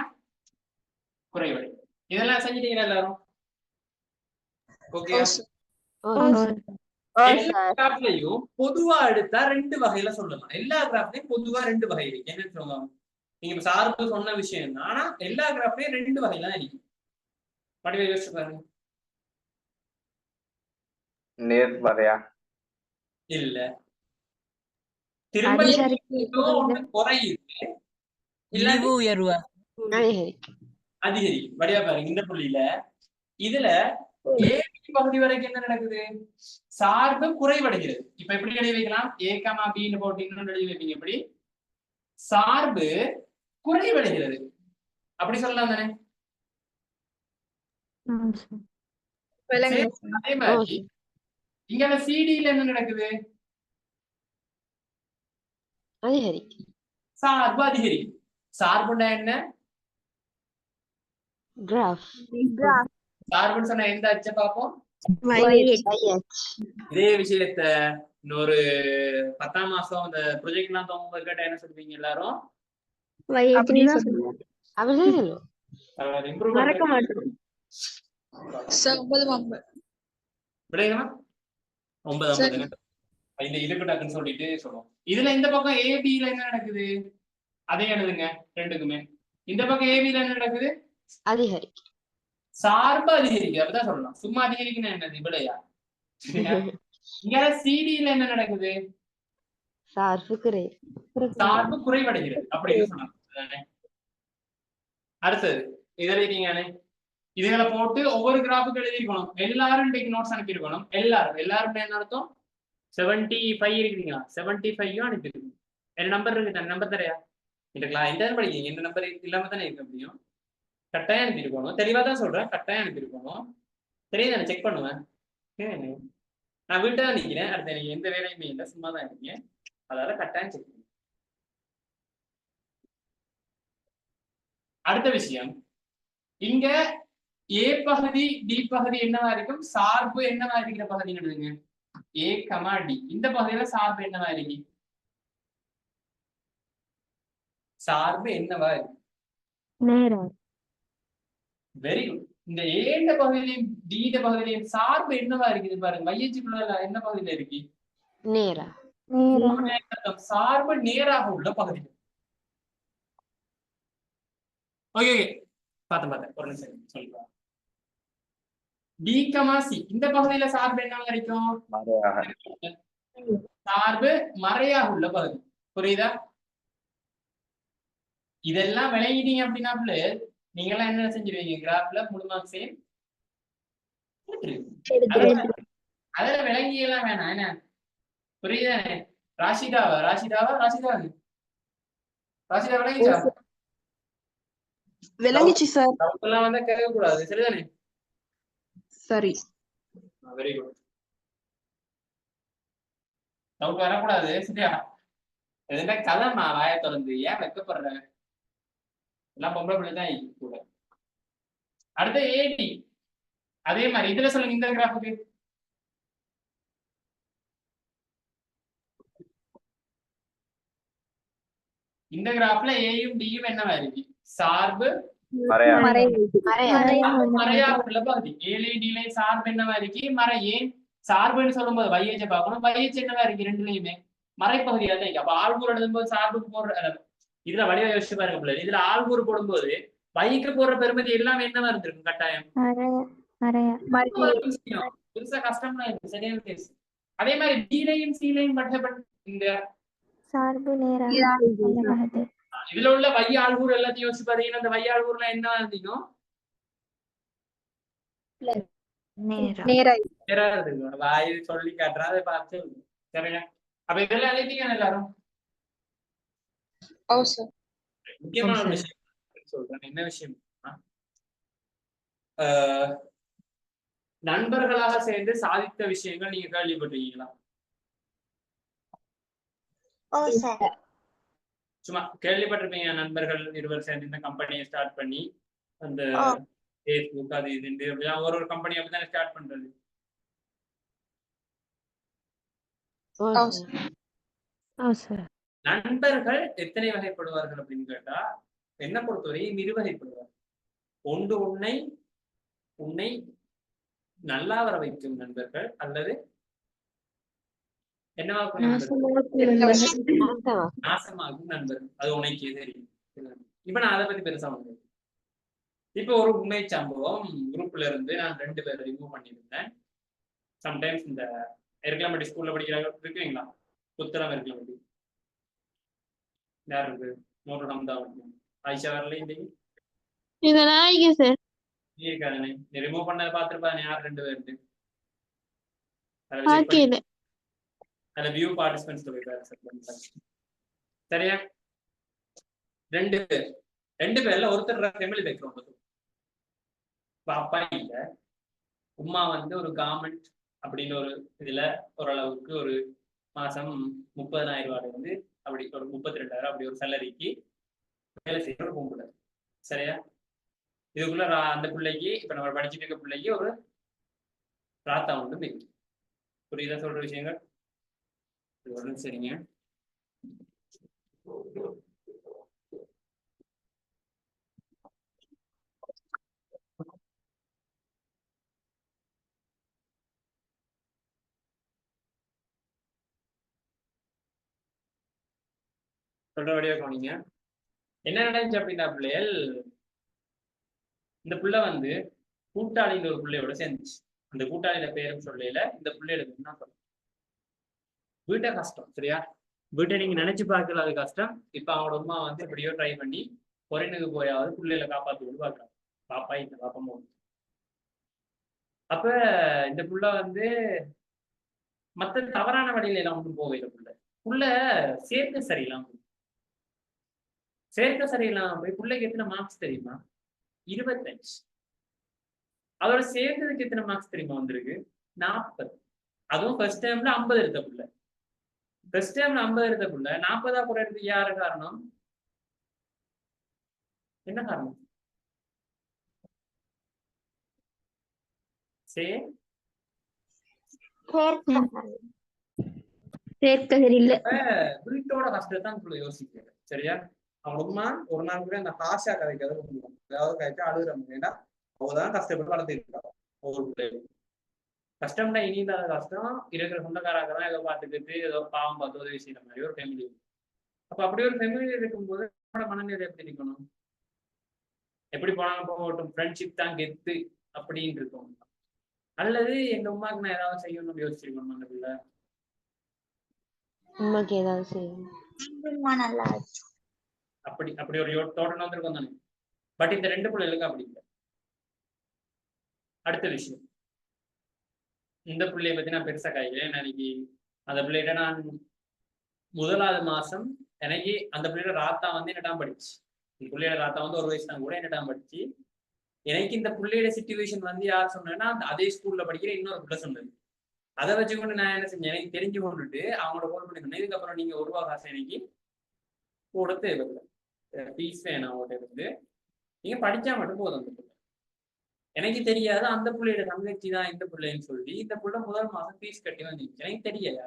குறைவடை. இதெல்லாம் செஞ்சிட்டீங்களா எல்லாரும்? ஓகே. எல்லா கிராஃப்லயும் பொதுவா எடுத்தா 2 வகையில சொல்லலாம். எல்லா கிராஃப்லயும் பொதுவா 2 வகை இருக்கு. என்னன்னு சொல்லுவாங்க? நீங்க இப்ப சார்பு சொன்ன விஷயம் தான். ஆனா எல்லா கிராஃப்லயும் 2 வகையில தான் இருக்கு. படிவை யோசிச்சு பாருங்க. நேர்மறையா இல்ல. திரும்ப ஏதோ ஒண்ணு குறையுது இல்லாட்டி உயர்வா அதிகரி. வடிவா பாருங்க இந்த புள்ளியில இதுல ஏபி பகுதி வரைக்கும் என்ன நடக்குது? சார்பு குறைவடைகிறது. இப்ப எப்படி எழுதி வைக்கலாம்? ஏ கமா பின்னு போட்டு இன்னொன்று எழுதி வைப்பீங்க. எப்படி? சார்பு குறைவடைகிறது அப்படி சொல்லலாம் தானே? அதே மாதிரி இங்க சிடில என்ன நடக்குது? அதிகரி. சார்பு அதிகரி. சார்புன்னா என்ன? கிராஃப். சார்புன்னு சொன்ன எந்த அச்ச பார்ப்போம்? இதே விஷயத்த இன்னொரு 10ஆம் மாசம் அந்த ப்ரொஜெக்ட் எல்லாம் தோங்க கேட்டா என்ன சொல்லுவீங்க எல்லாரும்? மறக்க மாட்டோம். 9 இந்த இருக்கட்டாக்குன்னு சொல்லிட்டு சொல்லுவோம். இதுல இந்த பக்கம் ஏபில என்ன நடக்குது? அதே எழுதுங்க ரெண்டுக்குமே. இந்த பக்கம் ஏபில என்ன நடக்குது? அதிகரி. சார்பு அதிகரிக்கு. அப்படிதான் சொல்லலாம். சும்மா அதிகரிக்குன்னா என்னது? இவ்வளையா? இங்க சிடில என்ன நடக்குது? சார்பு குறைவடைகிறது அப்படின்னு சொன்னாங்க. அடுத்தது இதுல இருக்கீங்க. இதுகளை போட்டு ஒவ்வொரு கிராஃபுக்கு எழுதிருக்கணும். எல்லாரும் இன்னைக்கு நோட்ஸ் அனுப்பியிருக்கணும். எல்லாரும் என்ன அர்த்தம்? 75 இருக்கீங்களா? 75 அனுப்பியிருக்கணும். என்ன நம்பர் இருக்கு? நம்பர் தரையா இல்லைங்களா? இந்த படிக்கிறீங்க. இந்த நம்பர் இல்லாம தானே இருக்க முடியும். கட்டாயம் அனுப்பியிருக்கணும். தெளிவா தான் சொல்றேன். கட்டாயம் அனுப்பியிருக்கணும். தெரியுது, நான் செக் பண்ணுவேன். நான் வீட்டை தான் நிற்கிறேன். அடுத்து எனக்கு எந்த வேலையுமே இல்லை, சும்மா தான் இருக்கேன். அதால கட்டாயம் செக் பண்ணுவேன். அடுத்த விஷயம், இங்க ஏ பகுதி டி பகுதி என்னவா இருக்கும்? சார்பு என்னவா இருக்கிற பகுதி எழுதுங்க. ஏ கமா டி. இந்த பகுதியில சார்பு என்னவா இருக்கு? சார்பு என்னவா இருக்கு? Very good. இந்த ஏண்ட பகுதியிலையும் டி பகுதியிலையும் சார்பு என்னவா இருக்குது பாருங்க. மையச்சுக்குள்ள என்ன பகுதியில இருக்கு? நேரா. சார்பு நேராக உள்ள பகுதி. ஓகே, பார்த்தேன். ஒரு நிமிஷம் சொல்லுங்க. டி கமா சி இந்த பகுதியில சார்பு என்னவா இருக்கும்? சார்பு மறையாக உள்ள பகுதி. புரியுதா? இதெல்லாம் விளங்கிட்டீங்க அப்படின்னா நீங்க எல்லாம் என்ன செஞ்சிருவீங்க? கிராஃப்ல முழு மார்க்ஸே அதெல்லாம் விளங்கி எல்லாம் வேணாம். என்ன புரியுதானே? ராஷிதா விளங்கிச்சா? விளங்கிச்சு சார். எல்லாம் வந்தா கேட்க கூடாது. சரிதானே? சரி. Very good. டவுட் வரக்கூடாது. சரியா? எதுனா கதமா வாய திறந்து ஏன் வைக்கப்படுற? எல்லாம் பொம்பளை பிள்ளை தான் கூட. அடுத்த ஏடி அதே மாதிரி இதுல சொல்லுங்க. இந்த கிராஃபுக்கு இந்த கிராஃப்ல ஏயும் டியும் என்னவா இருக்கு? சார்பு மறையாக உள்ள பகுதி. ஏடில சார்பு என்னவா இருக்கு? மறை. ஏன் சார்புன்னு சொல்லும் போது வையச்ச பார்க்கணும். வையச்சு என்னவா இருக்கு? ரெண்டுலயுமே மறைப்பகுதியா தான் இருக்கு. அப்ப ஆள்கூறு எழுதும்போது சார்புக்கு போடுற இதுல வடிவ யோசிச்சு பாருங்க. இதுல ஆள்கூறு போடும்போது வைக்கு போடுற பெருமதி எல்லாமே என்னவா இருந்திருக்கும்? கட்டாயம் பெருசா கஷ்டம்னா இருக்கு. சரியான கேஸ். அதே மாதிரி டிலையும் சிலையும் இந்த சார்பு இதுல உள்ள வைய ஆள்கூறு எல்லாத்தையும் யோசிச்சு பாத்தீங்கன்னா அந்த வைய ஆள்கூறுல என்ன இருந்தீங்க? வாய் சொல்லி காட்டுறா. அதை பார்த்து சரிங்க. அப்ப இதெல்லாம் எழுதிங்க எல்லாரும். முக்கியமான ஒரு விஷயம் சொல்றேன். என்ன விஷயம்? நண்பர்களாக சேர்ந்து சாதித்த விஷயங்கள் நீங்க கேள்விப்பட்டிருக்கீங்களா? சும்மா கேள்விப்பட்டிருப்பீங்க. நண்பர்கள் இருவர் சேர்ந்து இந்த கம்பெனியை ஸ்டார்ட் பண்ணி அந்த பேஸ்புக் அது இது ஒரு கம்பெனி அப்படிதான் ஸ்டார்ட் பண்றது. நண்பர்கள் எத்தனை வகைப்படுவார்கள் அப்படின்னு கேட்டா என்ன பொறுத்தவரை இருவகைப்படுவார். ஒன்று உன்னை நல்லா வர வைக்கும் நண்பர்கள், அல்லது நாசமாகும் நண்பர்கள். அது உனக்கே தெரியும். இப்ப நான் அதை பத்தி பெருசா வந்து இப்ப ஒரு உண்மை சம்பவம் குரூப்ல இருந்து நான் 2 பேரை ரிமூவ் பண்ணியிருந்தேன். சம்டைம்ஸ் இந்த இருக்கலாம்பட்டி ஸ்கூல்ல படிக்கிறாங்க இருக்கீங்களா? புத்தளம் இருக்கலாம்பட்டி யார் இருக்கு? நூறு ஹம்தா ஆயிஷா வரல இன்னைக்கு இந்த நாளைக்கு சார். நீ இருக்காதானே? நீ ரிமூவ் பண்ணதை பார்த்துருப்பானே யார் 2 பேருக்கு? பாக்கல. அதுல வியூ பார்ட்டிசிபென்ட்ஸ் போய் சரியா? 2 பேர் 2 பேர்ல ஒருத்தர் ஃபேமிலி பேக்ரவுண்ட். அப்பா இல்ல, உமா வந்து ஒரு கவர்மெண்ட் அப்படின்னு ஒரு இதுல ஓரளவுக்கு ஒரு மாசம் 30,000 ரூபாய் வந்து அப்படி ஒரு 32,000 அப்படி ஒரு சேலரிக்கு வேலை செய்யற ஒரு பொம்பளை. சரியா? இதுக்குள்ள அந்த பிள்ளைக்கு இப்ப நம்ம படிச்சுட்டு இருக்க பிள்ளைக்கு ஒரு ராத்தா ஒன்று இருக்கு. புரியுதா சொல்ற விஷயங்கள்? சரிங்க. சொல்ற வழியா போனீங்க. என்ன நடந்துச்சு அப்படின்னா பிள்ளைகள், இந்த பிள்ளை வந்து கூட்டாளின்ற ஒரு பிள்ளையோட சேர்ந்துச்சு. அந்த கூட்டாளியில பேரும் சொல்லையில இந்த பிள்ளைகளுக்கு என்ன சொல்ல வீட்டை கஷ்டம். சரியா? வீட்டை நீங்க நினைச்சு பார்க்கல, அது கஷ்டம். இப்ப அவனோட அம்மா வந்து எப்படியோ ட்ரை பண்ணி பொறைனுக்கு போயாவது பிள்ளைகளை காப்பாற்றி கொண்டு பார்க்கலாம். பாப்பா இந்த பாப்பா. அப்ப இந்த புள்ள வந்து மத்த தவறான வழியில எல்லாம் ஒன்றும் போகல. புள்ள சேர்க்க சரியில்லாம போய் பிள்ளைக்கு எத்தனை மார்க்ஸ் தெரியுமா? 25. அதோட சேர்ந்ததுக்கு எத்தனை மார்க்ஸ் தெரியுமா வந்திருக்கு? 40. அதுவும் ஃபர்ஸ்ட் டைம்ல 50 எடுத்த புள்ள. ஃபர்ஸ்ட் டைம்ல 50 எடுத்த புள்ள 40 கூட எடுத்து யாரு காரணம்? என்ன காரணம்? வீட்டோட கஷ்டத்தான் யோசிக்கிறேன். சரியா? அவன் உமா ஒரு நாள் கூட அந்த ஹாஷா கதைக்காத ஏதாவது கதைச்சா அழுகுறாங்க. ஏன்னா அவதான் கஷ்டப்பட்டு வளர்த்துருக்கா. ஒவ்வொரு பிள்ளைகளும் கஷ்டம்னா இனி இல்லாத கஷ்டம் இருக்கிற சொந்தக்காராக தான் ஏதோ பார்த்துக்கிட்டு ஏதோ பாவம் பார்த்து உதவி செய்யற மாதிரி ஒரு ஃபேமிலி. அப்ப அப்படி ஒரு ஃபேமிலி இருக்கும்போது மனநிலை எப்படி இருக்கணும்? எப்படி போனாங்க போகட்டும், ஃப்ரெண்ட்ஷிப் தான் கெத்து அப்படின்னு இருக்கும். அல்லது எங்க உமாக்கு நான் ஏதாவது செய்யணும்னு யோசிச்சிருக்கணும். அந்த பிள்ளை உமாக்கு ஏதாவது செய்யணும் அப்படி அப்படி ஒரு தோட்டம் வந்திருக்கும் தானே. பட் இந்த 2 பிள்ளைகளுக்கு அப்படி இல்லை. அடுத்த விஷயம், இந்த பிள்ளைய பத்தி நான் பெருசா காய்க்கிறேன். எனக்கு அந்த பிள்ளைகிட்ட நான் முதலாவது மாசம் எனக்கு அந்த பிள்ளையோட ராத்தா வந்து என்னட்டாம் படிச்சு. இந்த பிள்ளையோட ராத்தா வந்து 1 வயசு தான் கூட என்னட்டாம் படிச்சு. எனக்கு இந்த பிள்ளையோட சிச்சுவேஷன் வந்து யார் சொன்னேன்னா அதே ஸ்கூல்ல படிக்கிற இன்னொரு பிள்ளை சொன்னது. அதை வச்சுக்கொண்டு நான் என்ன செஞ்சேன், எனக்கு தெரிஞ்சு கொண்டுட்டு அவங்களோட கோல் பண்ணி சொன்னேன், இதுக்கப்புறம் நீங்க 1 ரூபா காசு எனக்கு கூட தேவையில்லை, ஃபீஸ் வேணாம் அவங்கள்ட்ட இருந்து, நீங்க படிச்சா மட்டும் போதும். அந்த பிள்ளை எனக்கு தெரியாது அந்த பிள்ளையோட தங்கச்சி தான் இந்த பிள்ளைன்னு சொல்லி இந்த பிள்ளை முதல் மாசம் ஃபீஸ் கட்டி வந்துச்சு. எனக்கு தெரியல.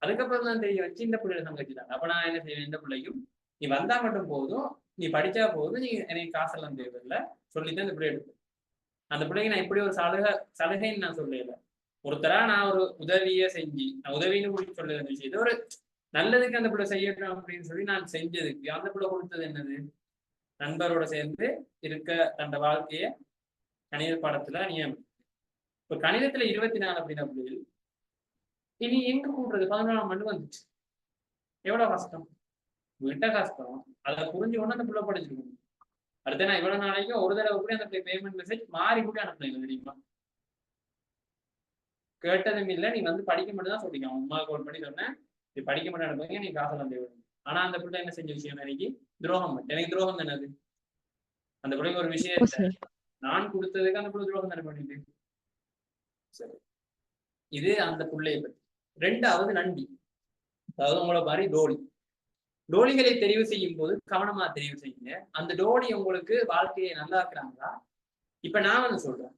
அதுக்கப்புறம் தான் தெரிய வச்சு இந்த பிள்ளையோட தங்கச்சி தான். அப்ப நான் என்ன செய்வேன், இந்த பிள்ளைக்கும் நீ வந்தா மட்டும் போதும், நீ படிச்சா போதும், நீ எனக்கு காசெல்லாம் தேவையில்லை சொல்லித்தான் இந்த பிள்ளை எடுப்பேன். அந்த பிள்ளைக்கு நான் இப்படி ஒரு சலுகைன்னு நான் சொல்லல. ஒருத்தரா நான் ஒரு உதவியை செஞ்சு, நான் உதவின்னு கூட சொல்ல விஷயத்த ஒரு நல்லதுக்கு அந்த பிள்ளை செய்யணும் அப்படின்னு சொல்லி நான் செஞ்சதுக்கு அந்த பிள்ளை கொடுத்தது என்னது? நண்பரோட சேர்ந்து இருக்க தன் வாழ்க்கைய கணித பாடத்துல நியமனம். இப்ப கணிதத்துல 24 அப்படின்னா பிள்ளைகள் இனி எங்க கூட்டுறது? 14ஆம் ஆண்டு வந்துச்சு. எவ்வளவு கஷ்டம், விட்ட கஷ்டம். அதை புரிஞ்சு கொண்டு அந்த பிள்ளை படிச்சிருக்கணும். அடுத்த நான் இவ்வளவு நாளைக்கும் ஒரு தடவை கூட அந்த பேமெண்ட் மெசேஜ் மாறி கூட அனுப்புனீங்க தெரியுமா? கேட்டதும் இல்லை, நீ வந்து படிக்க மட்டும் தான் சொல்லிங்க. அம்மா கோல் பண்ணி சொன்னேன், நீ படிக்க மட்டும் அனுப்புங்க, நீ காசெல்லாம் தேவை. ஆனா அந்த பிள்ளை என்ன செஞ்ச விஷயம், எனக்கு துரோகம். எனக்கு துரோகம் தானே அது. அந்த பிள்ளைக்கு ஒரு விஷயத்த நான் கொடுத்ததுக்கு அந்த பிள்ளை துரோகம் தானே பண்ணிட்டு. சரி, இது அந்த பிள்ளையை பத்தி. 2வது நண்டி, அதாவது உங்களை மாதிரி டோலி. டோலிகளை தெரிவு செய்யும் போது கவனமா தெரிவு செய்யுங்க. அந்த டோலி உங்களுக்கு வாழ்க்கையை நல்லா இருக்கிறாங்களா? இப்ப நான் வந்து சொல்றேன்,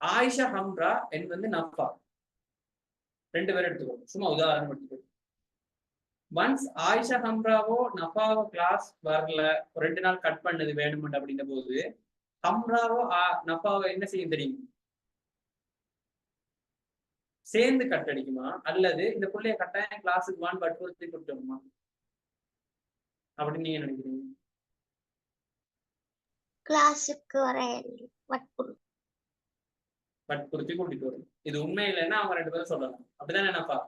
ஆயிஷா ஹம்ரா என்பது நஃபா, 2 பேரும் எடுத்துக்கோங்க, சும்மா உதாரணம் எடுத்துக்கோ. ஒன்ஸ் ஆயிஷா ஹம்ராவோ நஃபாவோ கிளாஸ் வரல, 2 நாள் கட் பண்ணது வேணுமெண்ட் அப்படின்ற போது ஹம்ராவோ நஃபாவோ என்ன செய்யும் தெரியுமா? சேர்ந்து கட் அடிக்குமா, அல்லது இந்த பிள்ளைய கட்டாயம் கிளாஸுக்கு வான் வற்புறுத்தி கொடுத்தோமா அப்படின்னு நீங்க நினைக்கிறீங்க? கிளாஸுக்கு வர வற்புறுத்தி கூட்டிட்டு வரும். இது உண்மை இல்லைன்னா அவங்க 2 பேரும் சொல்லலாம். அப்படிதானே நஃபா?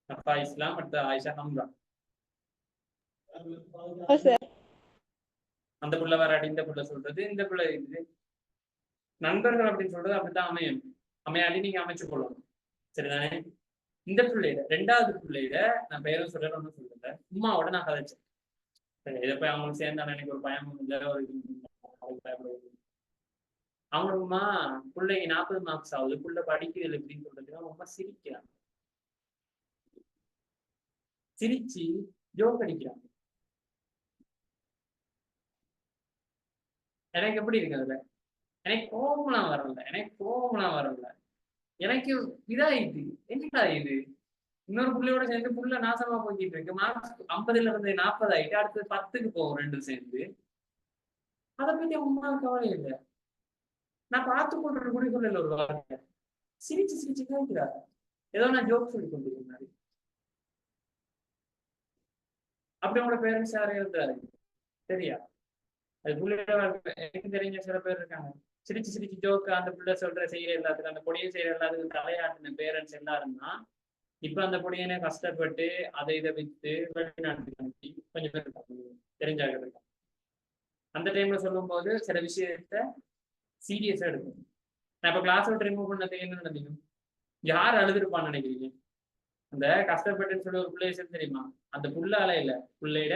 நஃபா இஸ்லாம் அடுத்த ஆயிஷா ஹம்ரா. அந்த புள்ள வராடி இந்த புள்ள சொல்றது, இந்த புள்ள இது நண்பர்கள் அப்படின்னு சொல்றது அப்படித்தான் அமையும். அமையாடி நீங்க அமைச்சு கொள்ளணும். சரிதானே? இந்த பிள்ளையிட 2வது பிள்ளையிட நான் பேரும் சொல்லல ஒன்றும் சொல்லல, உமாவோட நான் கதைச்சேன். சரி, இதை போய் அவங்களுக்கு சேர்ந்தாலும் எனக்கு ஒரு பயம் இல்லை, ஒரு அவங்களுக்குமா பிள்ளைக்கு 40 மார்க்ஸ் ஆகுது, புள்ள படிக்கிறது எப்படின்னு சொல்றதுக்கு ரொம்ப சிரிக்கிறாங்க. சிரிச்சு ஜோக் அடிக்கிறாங்க. எனக்கு எப்படி இருக்கு அதுல? எனக்கு கோபம்லாம் வரல, எனக்கு இதாயிடுது. என்னடா இது? இன்னொரு புள்ளையோட சேர்ந்து புள்ள நாசமா போய்கிட்டு இருக்கு. மார்க்ஸ் 50ல இருந்து 40 ஆயிட்டு, அடுத்து 10க்கு போகும் 2 சேர்ந்து. அதை பத்தி உமா கவலை இல்லை. நான் பார்த்து கொண்டு குடிக்கொள்ள ஒரு வார்த்தை சிரிச்சு கேட்கிறாரு. ஏதோ நான் ஜோக் சொல்லி கொண்டிருக்கேன். அப்படி உங்களோட பேரண்ட்ஸ் யாரும் இருந்தாரு சரியா? அது புள்ளையோட எனக்கு தெரிஞ்ச சில பேர் இருக்காங்க. சிரிச்சு ஜோக்கு அந்த பிள்ளை சொல்ற செய்யற எல்லாத்துக்கும், அந்த பொடியை செய்யற எல்லாத்துக்கும் தலையாட்டின பேரண்ட்ஸ் எல்லாரும் தான் இப்ப அந்த பொடியனை கஷ்டப்பட்டு அதை இதை வித்து வெளிநாட்டுக்கு அனுப்பி கொஞ்சம் பேர் இருக்காங்க, தெரிஞ்சாக இருக்காங்க. அந்த டைம்ல சொல்லும் போது சில விஷயத்த சீரியஸா எடுக்கும். நான் இப்ப கிளாஸ் விட்டு ரிமூவ் பண்ணதுக்கு என்ன நினைக்கிறீங்க? யார் அழுதுருப்பான்னு நினைக்கிறீங்க? அந்த கஷ்டப்பட்டுன்னு சொல்லி ஒரு பிள்ளை தெரியுமா? அந்த புள்ள அலையில பிள்ளையிட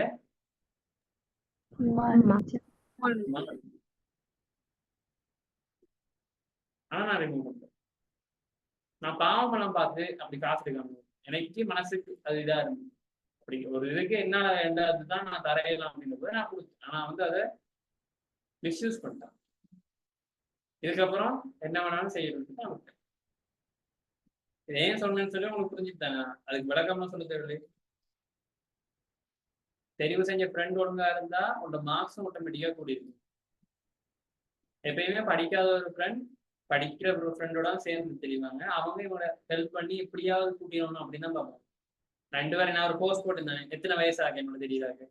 ஆனா நான் ரிமூவ் பண்றேன். நான் பாவம் பணம் பார்த்து அப்படி காசுக்காம எனக்கு மனசுக்கு அது இதா இருந்தது. அப்படி ஒரு இதுக்கு என்ன என்னதுதான் நான் தரையலாம் அப்படின்றது நான் கொடுத்தேன். ஆனா வந்து அதை மிஸ்யூஸ் பண்ணிட்டேன். இதுக்கப்புறம் என்ன வேணாலும் செய்யறதுக்கு நான் விட்டேன். ஏன் சொன்னேன்னு சொல்லி உங்களுக்கு புரிஞ்சுட்டாங்க. அதுக்கு விளக்கமா சொல்ல தேவையில்லை. தெரிவு செஞ்ச ஃப்ரெண்ட் ஒழுங்கா இருந்தா உங்களோட மார்க்ஸும் ஆட்டோமேட்டிக்கா கூடியிருக்கு. எப்பயுமே படிக்காத ஒரு ஃப்ரெண்ட் படிக்கிற ஒரு ஃப்ரெண்டோட சேர்ந்து தெரியுவாங்க. அவங்க இவங்களோட ஹெல்ப் பண்ணி எப்படியாவது கூட்டிடணும் அப்படின்னு தான் பார்ப்பாங்க. 2 பேரும் நான் ஒரு போஸ்ட் போட்டிருந்தேன், எத்தனை வயசு ஆக என்னோட தெரியலாங்க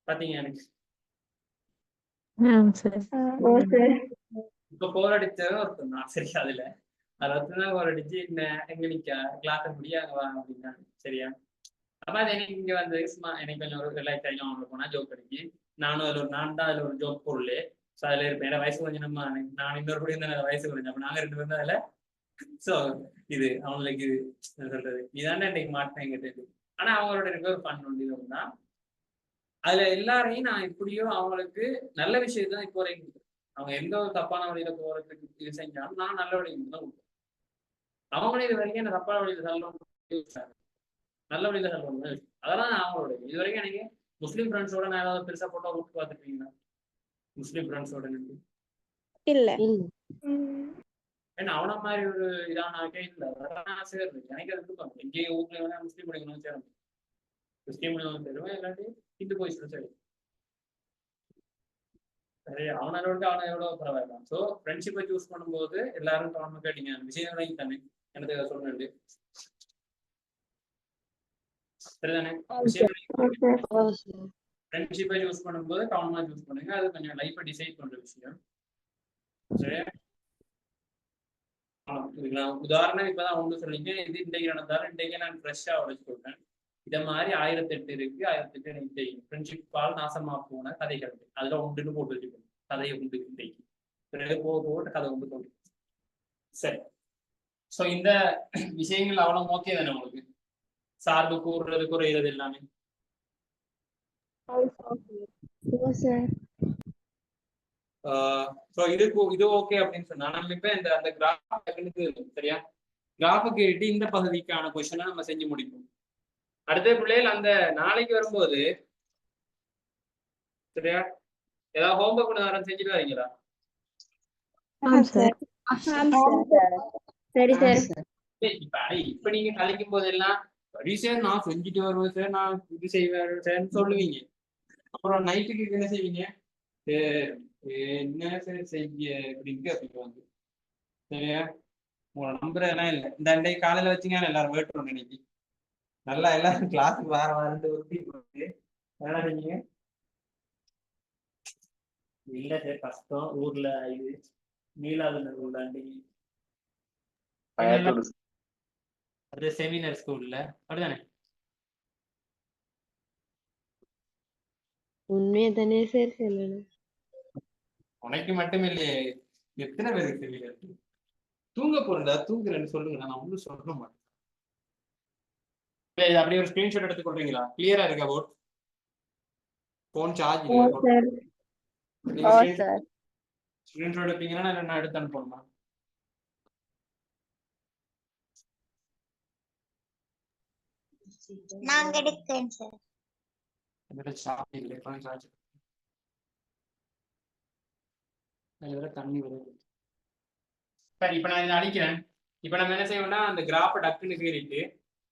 பாத்தீங்க எனக்கு. இப்ப போர் அடிச்சதும் ஒருத்தர் நான் சரியா அதுல ஒருத்தர் போர் அடிச்சு எங்க நிக்கா கிளாஸ் முடியாங்க வாங்க அப்படின்னா சரியா. அப்ப அது எனக்கு இங்க வந்து எனக்கு கொஞ்சம் ஒரு லைட் ஆகிடும். அவங்க போனா ஜோக் அடிக்கி நானும் நான் தான் அதுல ஒரு ஜோக் பொருள். ஸோ அதுல இருப்பேன். என் வயசு கொஞ்சம் நம்ம நான் இன்னொரு கூட இருந்த வயசு கொஞ்சம் அப்ப நாங்க 2 பேரும் தான் அதுல. ஸோ இது அவங்களுக்கு இது சொல்றது இதாண்டா இன்னைக்கு மாட்டேன் எங்கிட்ட. ஆனா அவங்களோட இருக்க ஒரு ஃபன் ஒன்று தான். அதுல எல்லாரையும் நான் இப்படியோ அவங்களுக்கு நல்ல விஷயத்தான் இப்போ வரைக்கும் கொடுக்குறேன். அவங்க எந்த ஒரு தப்பான வழியில போறதுக்கு இது செஞ்சாலும் நான் நல்ல வழியில தான் கொடுக்குறேன். அவங்களே இது வரைக்கும் என்ன தப்பான வழியில தள்ளணும், நல்ல வழியில தள்ளணும். அதெல்லாம் நான் அவங்களோட இது வரைக்கும் எனக்கு முஸ்லீம் ஃப்ரெண்ட்ஸோட நான் ஏதாவது பெருசா போட்டோ விட்டு பார்த்துருக்கீங்களா? முஸ்லீம் ஃப்ரெண்ட்ஸோட இல்ல ஏன்னா அவன மாதிரி ஒரு இதான இல்லை. அதெல்லாம் சேர்ந்து எனக்கு அது கொடுப்பாங்க. எங்கேயும் ஊர்ல வேணா முஸ்லீம் படிக்கணும் சேரும், முஸ்லீம் படிக்கணும் சேருவேன், இல்லாட்டி ஹிந்து போய் சேரும். சரி, அவனோட எவ்வளவு பரவாயில்ல. ஸோ ஃப்ரெண்ட்ஷிப்பை சூஸ் பண்ணும்போது எல்லாரும் கவனமா கேட்டீங்க விஷயம் தானே எனக்கு சொல்றது சரிதானே? ஃப்ரெண்ட்ஷிப்பை சூஸ் பண்ணும்போது கவனமா சூஸ் பண்ணுங்க. அது கொஞ்சம் லைஃபை டிசைட் பண்ற விஷயம். சரி, உதாரணம் இப்பதான் ஒன்று சொல்லிங்க. இது இன்றைக்கு நடந்தாலும் இன்றைக்கு நான் ஃப்ரெஷ்ஷா உடைச்சு கொடுத்தேன். இதை மாதிரி 1008 இருக்கு. 1008 இன்றைக்கு ஃப்ரெண்ட்ஷிப்பால் நாசமா போன கதைகள் அதுல ஒன்றுன்னு போட்டு வச்சுக்கணும். கதையை உண்டு இன்றைக்கு பிறகு போட்டு கதை உண்டு போட்டு. சரி, ஸோ இந்த விஷயங்கள் அவ்வளவு ஓகே தானே உங்களுக்கு? சார்பு கூறுறது குறையிறது எல்லாமே இது ஓகே அப்படின்னு சொன்னா நம்ம இப்ப அந்த கிராஃபுக்கு சரியா, கிராஃபுக்கு இட்டு இந்த பகுதிக்கான கொஸ்டினை நம்ம செஞ்சு முடிப்போம். அடுத்த பிள்ளைகள் அந்த நாளைக்கு வரும்போது சரியா ஏதாவது ஹோம்ஒர்க் ஒன்று செஞ்சுட்டு வரீங்களா? இப்ப நீங்க கலைக்கும் போதெல்லாம் சார் நான் செஞ்சுட்டு வருவேன் சார், நான் இது செய்வேன் சார்ன்னு சொல்லுவீங்க. அப்புறம் நைட்டுக்கு என்ன செய்வீங்க? என்ன சார் செய்ய அப்படின்னு வந்து சரியா உங்களை நம்புறதெல்லாம் இல்லை. இந்த அன்றைக்கு காலையில வச்சுங்க எல்லாரும் வேட்டுறோம் இன்னைக்கு நல்லா எல்லாரும் கிளாஸுக்கு வாரண்டு ஒட்டி வேணா நீங்க இல்ல சார் கஷ்டம் ஊர்ல இது மீளாது உள்ளாண்டி அது செமினார் ஸ்கூல்ல அப்படிதானே? உண்மையை தானே சார் சொல்லணும். உனக்கு மட்டும் இல்லையே, எத்தனை பேருக்கு செமினார்? தூங்க போறதா? தூங்குறேன்னு சொல்லுங்க, நான் ஒன்றும் சொல்ல மாட்டேன். இல்ல, இது அப்படியே ஒரு ஸ்கிரீன்ஷாட் எடுத்து கொள்றீங்களா? கிளியரா இருக்கா போர்ட்? போன் சார்ஜ் ஓ இல்ல. சார் நீங்க ஓ screen- சார் ஸ்கிரீன்ஷாட் எடுப்பீங்கன்னா நான் எடுத்து அனுப்பணுமா? நாங்க எடுக்கிறேன் சார். என்னோட சார்ஜ் இல்லை, போன் சார்ஜ். அதுல தண்ணி வருது. சரி, இப்ப நான் இதை அடிக்கிறேன். இப்ப நம்ம என்ன செய்வோம்னா, அந்த கிராஃபை டக்குன்னு கீறிட்டு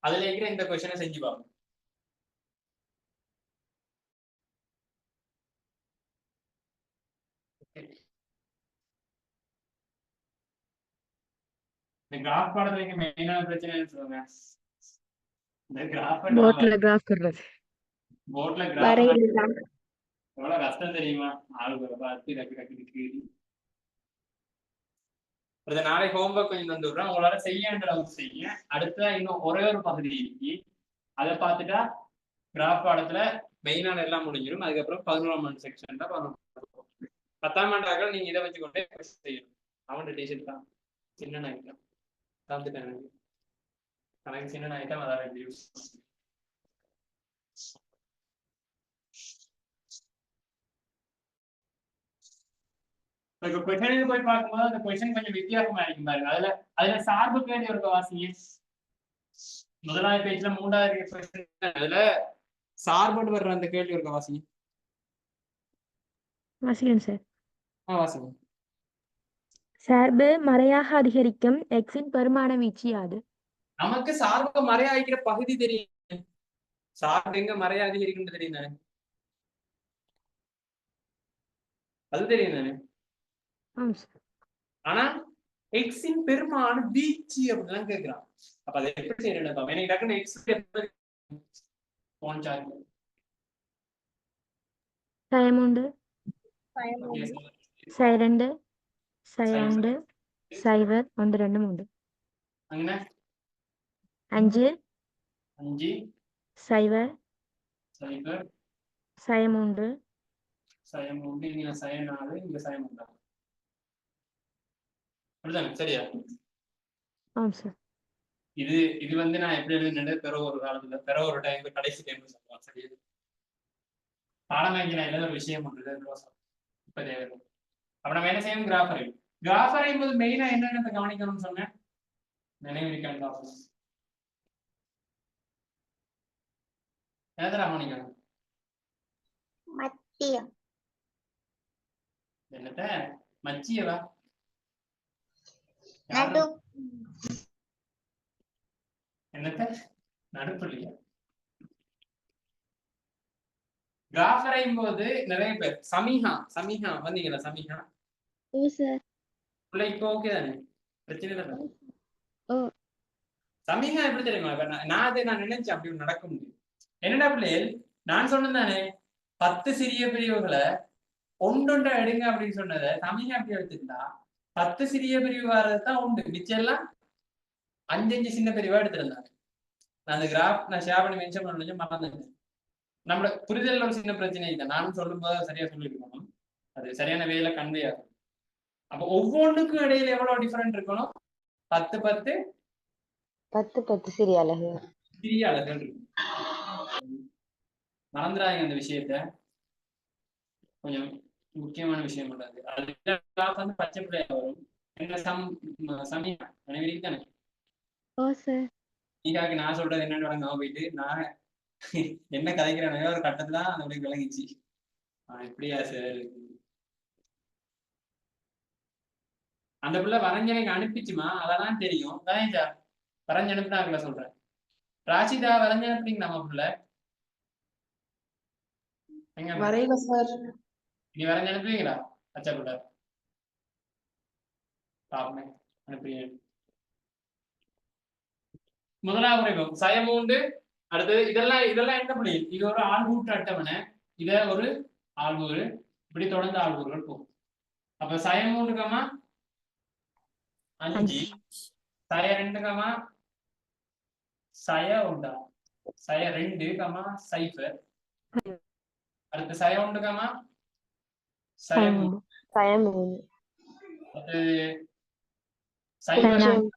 அதுல இருக்கிற இந்த கொஸ்டினை செஞ்சு பார்ப்போம். இந்த கிராஃப் பாடத்துல மெயினான பிரச்சனை என்ன சொல்லுங்க? இந்த கிராஃப் போட்ல கிராஃப் கட்டுறது போர்ட்ல கிராஃப் வரையலாம். எவ்வளவு கஷ்டம் தெரியுமா? ஆளுகளை பார்த்து டக்கு டக்கு கீறி. ஒரு நாளைக்கு ஹோம்ஒர்க் கொஞ்சம் தந்து விடுறேன், உங்களால செய்யன்ற அளவுக்கு செய்ய. அடுத்த இன்னும் ஒரே ஒரு பகுதி இருக்கு, அதை பார்த்துட்டா கிராஃப் பாடத்துல மெயினான எல்லாம் முடிஞ்சிடும். அதுக்கப்புறம் 11ஆம் ஆண்டு செக்ஷன் தான் 10ஆம் ஆண்டாக நீங்க இதை வச்சுக்கொண்டே செய்யணும். அவன் டீச்சர் தான் சின்ன நாய்க்கலாம் தந்துட்டேன் எனக்கு சின்ன நாய்தான் அதான் எப்படி யூஸ். இப்போ கொஸ்டினுக்கு போய் பார்க்கும்போது அந்த கொஸ்டின் கொஞ்சம் வித்தியாசமா இருக்கும் பாருங்க. அதுல சார்பு கேள்வி இருக்க வாசிங்க. முதலாவது பேஜ்ல 3வது கொஸ்டின் அதுல சார்பு வர்ற அந்த கேள்வி இருக்க வாசிங்க. வாசிக்கிறேன் சார். வாசிங்க. சார்பு மறையாக அதிகரிக்கும் எக்ஸின் பெருமான வீச்சு யாது? நமக்கு சார்பு மறையாகிக்கிற பகுதி தெரியும். சார்பு எங்க மறையா அதிகரிக்குன்னு தெரியும் தானே? அது தெரியும் தானே? ஆமாம் சார். ஆனா எக்ஸின் பெருமான வீச்சு அப்படிலாம் கேட்கிறான். அப்ப அதை எப்படி செய்யணும்? எனக்கு டக்குன்னு எக்ஸ் போன் சார்ஜ் சயமுண்டு சைரண்டு சயண்டு சைவர் 1 2 3 அங்கே 5 5 சைவர் சைபர் சயமுண்டு சயம் உண்டு. இங்க சயம் 4, இங்க சயம் உண்டா? அப்படிதானே? சரியா? ஆமாம் சார். இது வந்து நான் எப்படி எழுதுனேன் பெற ஒரு காலத்துல பெற ஒரு டைம் கடைசி டைம் சொல்லுவான். சரியா? பாடம் வாங்கினா எழுத ஒரு விஷயம் பண்றது இப்ப தேவை. அப்ப நம்ம என்ன செய்யணும்? கிராஃப் வரையும் போது மெயினா என்னென்ன கவனிக்கணும்னு சொன்னேன். நினைவிருக்கான்னு பார்ப்போம். என்னதான் கவனிக்கணும்? மத்தியம். என்னத்த மச்சியவா? நடு. என்னத்த நடுப்புள்ளியா? கிராஃப் வரையும் போது நிறைய பேர் சமீஹா வந்தீங்களா? சமீஹா ஓ சார். உள்ள இப்போ ஓகே தானே? பிரச்சனை இல்லை. ஓ. சமீஹா எப்படி தெரியுமா? நான் நினைச்சேன் அப்படி நடக்க முடியும். என்னடா பிள்ளைகள், நான் சொன்னேன் தானே 10 சிறிய பிரிவுகளை ஒன்றொன்றை எடுங்க அப்படின்னு சொன்னதை சமீஹா அப்படி எடுத்துக்கிட்டா 10 சிறிய பிரிவு வர்றதுதான் உண்டு. மிச்சம் எல்லாம் 5 சின்ன பிரிவா எடுத்திருந்தாங்க. நான் அந்த கிராஃப் நான் ஷேர் பண்ணி மென்ஷன் பண்ண மறந்துட்டேன். நம்மளோட புரிதல் ஒரு சின்ன பிரச்சனை இல்லை. நானும் சொல்லும் போது சரியா சொல்லிருக்கணும். அது சரியான வேலை கன்வே ஆகும். அப்ப ஒவ்வொன்றுக்கும் இடையில எவ்வளவு டிஃபரெண்ட் இருக்கணும்? 10 10 10 10 சிறிய அலகு. சிறிய அலகுகள் இருக்கு. மறந்துடாதீங்க அந்த விஷயத்த. கொஞ்சம் முக்கியமான விஷயம் பண்றது. அது வந்து பச்சை பிள்ளையா வரும். என்ன சமயம் நினைவிருக்கு தானே? ஓ சார். நீக்காக்கு நான் சொல்றது என்னன்னு வழங்க போயிட்டு நான் என்ன கதைக்கிறேன் ஒரு கட்டத்துல தான் அந்த விளங்கிச்சு. எப்படியா சார் அந்த பிள்ளை வரைஞ்ச எனக்கு அனுப்பிச்சுமா? அதெல்லாம் தெரியும் தானே சார்? வரைஞ்சு அனுப்பினாங்கள சொல்றேன். ராஷிதா வரைஞ்சு அனுப்புறீங்க நம்ம பிள்ளை வரையில சார். நீ வரைஞ்சு அனுப்புவீங்களா? அச்சா பிள்ளை பாப்பேன் அனுப்புறீங்க. முதலாவது சயம் உண்டு. அடுத்தது இதெல்லாம் என்ன பண்ணி? இது ஒரு ஆள்கூட்டு அட்டவணை. இத ஒரு ஆள்கூறு, இப்படி தொடர்ந்து ஆள்கூறுகள் போகும். அப்ப சயம் உண்டுக்கமா 5 சய 2 கமா சய 1 சய 2 கமா 0 அடுத்து சய 1 கமா சய 3 சயம் 3 அடுத்து சைபர் சயம்.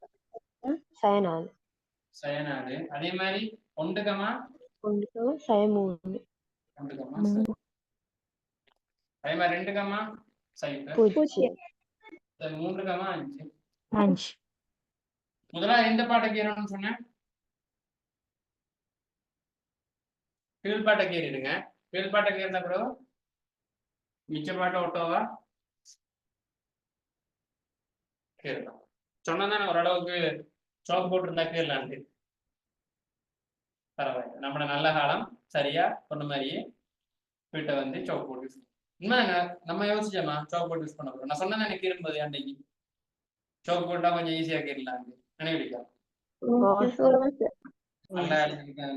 சயம் 4 சய 4 அதே மாதிரி 1 கமா 1 சயம் 3 2 கமா அதே மாதிரி 2 கமா 0 பூஜ்ஜியம் 3 கமா 5 5 முதல்ல எந்த பாட்டை கேறணும்னு சொன்னேன் கீழ் பாட்டை கேறிடுங்க கீழ் பாட்டை கேறின பிறகு மிச்ச பாட்டை ஒட்டோவா கேட்கலாம் சொன்னதானே ஓரளவுக்கு சோக்கு போட்டிருந்தா கேட்கலான்ட்டு பரவாயில்ல நம்மளோட நல்ல காலம் சரியா சொன்ன மாதிரியே வீட்டை வந்து சோக்கு போட்டு யூஸ் உண்மைங்க நம்ம யோசிச்சோமா சோக்கு போட்டு யூஸ் பண்ண போறோம் நான் சொன்னதான் எனக்கு இருந்தது அன்னைக்கு சோக்கு போட்டா கொஞ்சம் ஈஸியா கேட்கலான்னு நினைவிடிக்கா நல்லா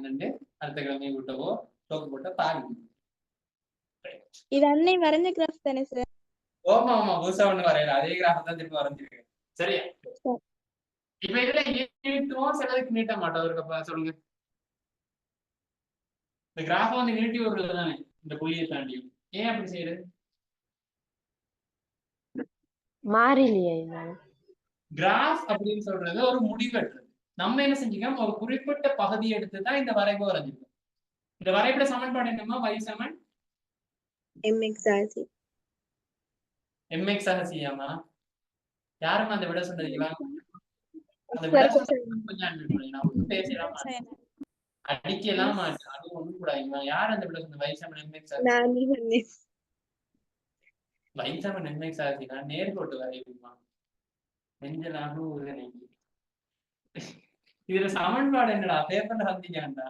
வந்து அடுத்த கிழமை விட்டவோ சோக்கு போட்ட பாருங்க இது அன்னை வரைஞ்ச கிராஃப் தானே சார்? ஓமா ஆமா புதுசா ஒண்ணு வரையல அதே கிராஃப் தான் திரும்ப வரைஞ்சிருக்கேன் சரியா இப்ப இதுல நீட்டுவோம் சிலதுக்கு நீட்ட மாட்டோம் இருக்கப்பா சொல்லுங்க இந்த கிராஃப் வந்து நீட்டி வருது தானே இந்த புள்ளியை தாண்டியும் ஏன் அப்படி செய்யுது மாறிலையா கிராஃப் அப்படின்னு சொல்றது ஒரு முடிவெட்டுறது நம்ம என்ன செஞ்சுக்கோம் ஒரு குறிப்பிட்ட பகுதியை எடுத்து தான் இந்த வரைபை வரைஞ்சிருக்கோம் இந்த வரைபட சமன்பாடு என்னமா y சமன் mx அகசியாமா யாருமா அந்த விட சொன்னீங்களா அந்த விட கொஞ்சம் பேசலாம் அடிக்கலாம் மாட்டேன் அது ஒண்ணு கூடாது யார் அந்த விட சொன்ன y சமன் mx y சமன் mx அகசியா நேர்கோட்டு வரையுமா நெஞ்சலாக ஒரு நீங்க இதுல சமன்பாடு என்னடா பேப்பர்ல வந்தீங்கடா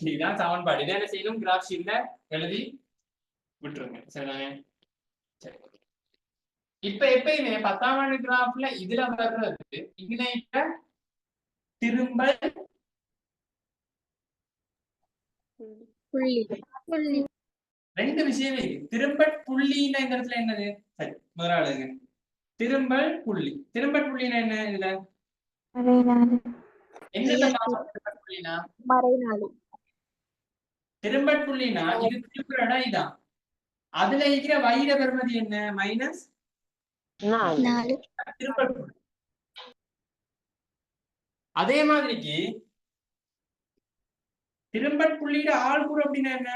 இதுதான் சமன்பாடு இதை என்ன செய்யணும் கிராஃப் ஷீட்ல எழுதி விட்டுருங்க சரிதானே சரி இப்ப எப்பயுமே 10ஆம் ஆண்டு கிராஃப்ல இதுல வர்றது இணைக்க திரும்ப ரெண்டு விஷயமே திரும்ப புள்ளின்னா இந்த இடத்துல என்னது சரி முதலாளுங்க திரும்பல் புள்ளினா என்ன இதுல புள்ளினா திரும்பல் புள்ளினா இது திரும்ப இடம் இதான் அதுல இருக்கிற வைர பெறுமதி என்ன மைனஸ் திரும்பல் புள்ளி அதே மாதிரிக்கு திரும்பல் புள்ளியில ஆள்கூறு அப்படின்னா என்ன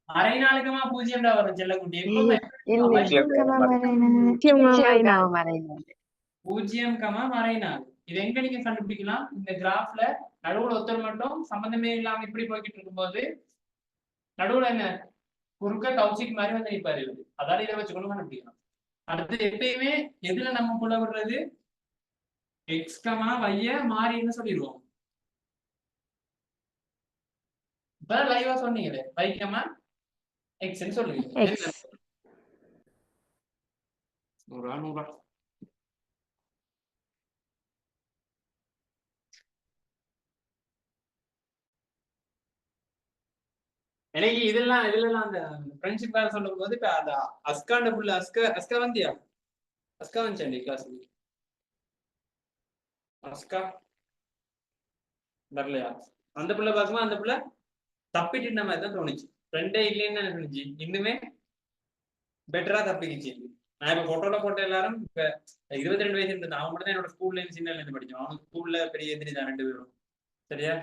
மறைநாளுக்கமா 0 வரும் செல்லக்குட்டி 0 கமா மறைநாள் இது எங்க நீங்க கண்டுபிடிக்கலாம் இந்த கிராஃப்ல நடுவுல ஒருத்தர் மட்டும் சம்பந்தமே இல்லாம இப்படி போய்கிட்டு இருக்கும்போது நடுவுல என்ன குறுக்க கௌசிக் மாதிரி வந்து நிற்பாரு அதாவது இதை வச்சு கொண்டு கண்டுபிடிக்கலாம் அடுத்து எப்பயுமே எதுல நம்ம புள்ள விடுறது எக்ஸ் கமா வைய மாறின்னு சொல்லிடுவோம் இப்ப லைவா சொன்னீங்களே வைக்கமா எக்ஸ்ன்னு சொல்லுவீங்க நூறா எனக்கு இதெல்லாம் அந்த ஃப்ரெண்ட்ஷிப் வேலை சொல்லும் போது இப்ப அந்த அஸ்காண்ட புள்ள அஸ்கா வந்தியா அஸ்கா வந்துச்சேன் கிளாஸ் அஸ்கா வரலையா அந்த புள்ள பார்க்குமா அந்த புள்ள தப்பிட்டு மாதிரி தான் தோணுச்சு ஃப்ரெண்டே இல்லைன்னு தான் தோணுச்சு இன்னுமே பெட்டரா தப்பிக்கிச்சு நான் இப்ப போட்டோல போட்ட எல்லாரும் இப்ப 22 வயசு இருந்தது அவன் மட்டும் தான் என்னோட ஸ்கூல்ல இருந்து சின்னல இருந்து படிச்சோம் அவனுக்கு ஸ்கூல்ல பெரிய எதிரி தான் 2 பேரும் சரியா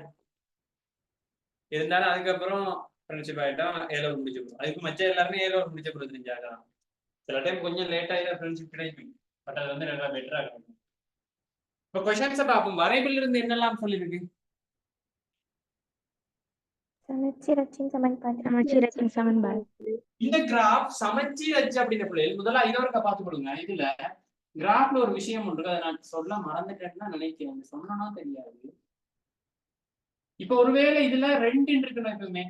இருந்தாலும் அதுக்கப்புறம் ஃப்ரெண்ட்ஷிப் ஆயிட்டோம் ஏலோவர் முடிச்சிருக்கோம் அதுக்கு மச்சம் எல்லாருமே ஏலோவர் முடிச்ச போது தெரிஞ்சாதான் சில டைம் கொஞ்சம் லேட் ஆகிதான் ஃப்ரெண்ட்ஷிப் கிடைக்கும் பட் அது வந்து நல்லா பெட்டரா இருக்கும் இப்ப கொஸ்டின்ஸை பார்ப்போம் வரைபில் இருந்து என்னெல்லாம் சொல்லியிருக்கு இந்த கிராஃப் சமச்சீர் அச்சு அப்படின்ற பிள்ளைகள் முதல்ல இதோட பார்த்து கொடுங்க இதுல கிராஃப்ல ஒரு விஷயம் ஒன்று அதை நான் சொல்ல மறந்துட்டேன்னு நினைக்கிறேன் சொன்னா தெரியாது இப்ப ஒருவேளை இதுல 2 இருக்குன்னு எப்பவுமே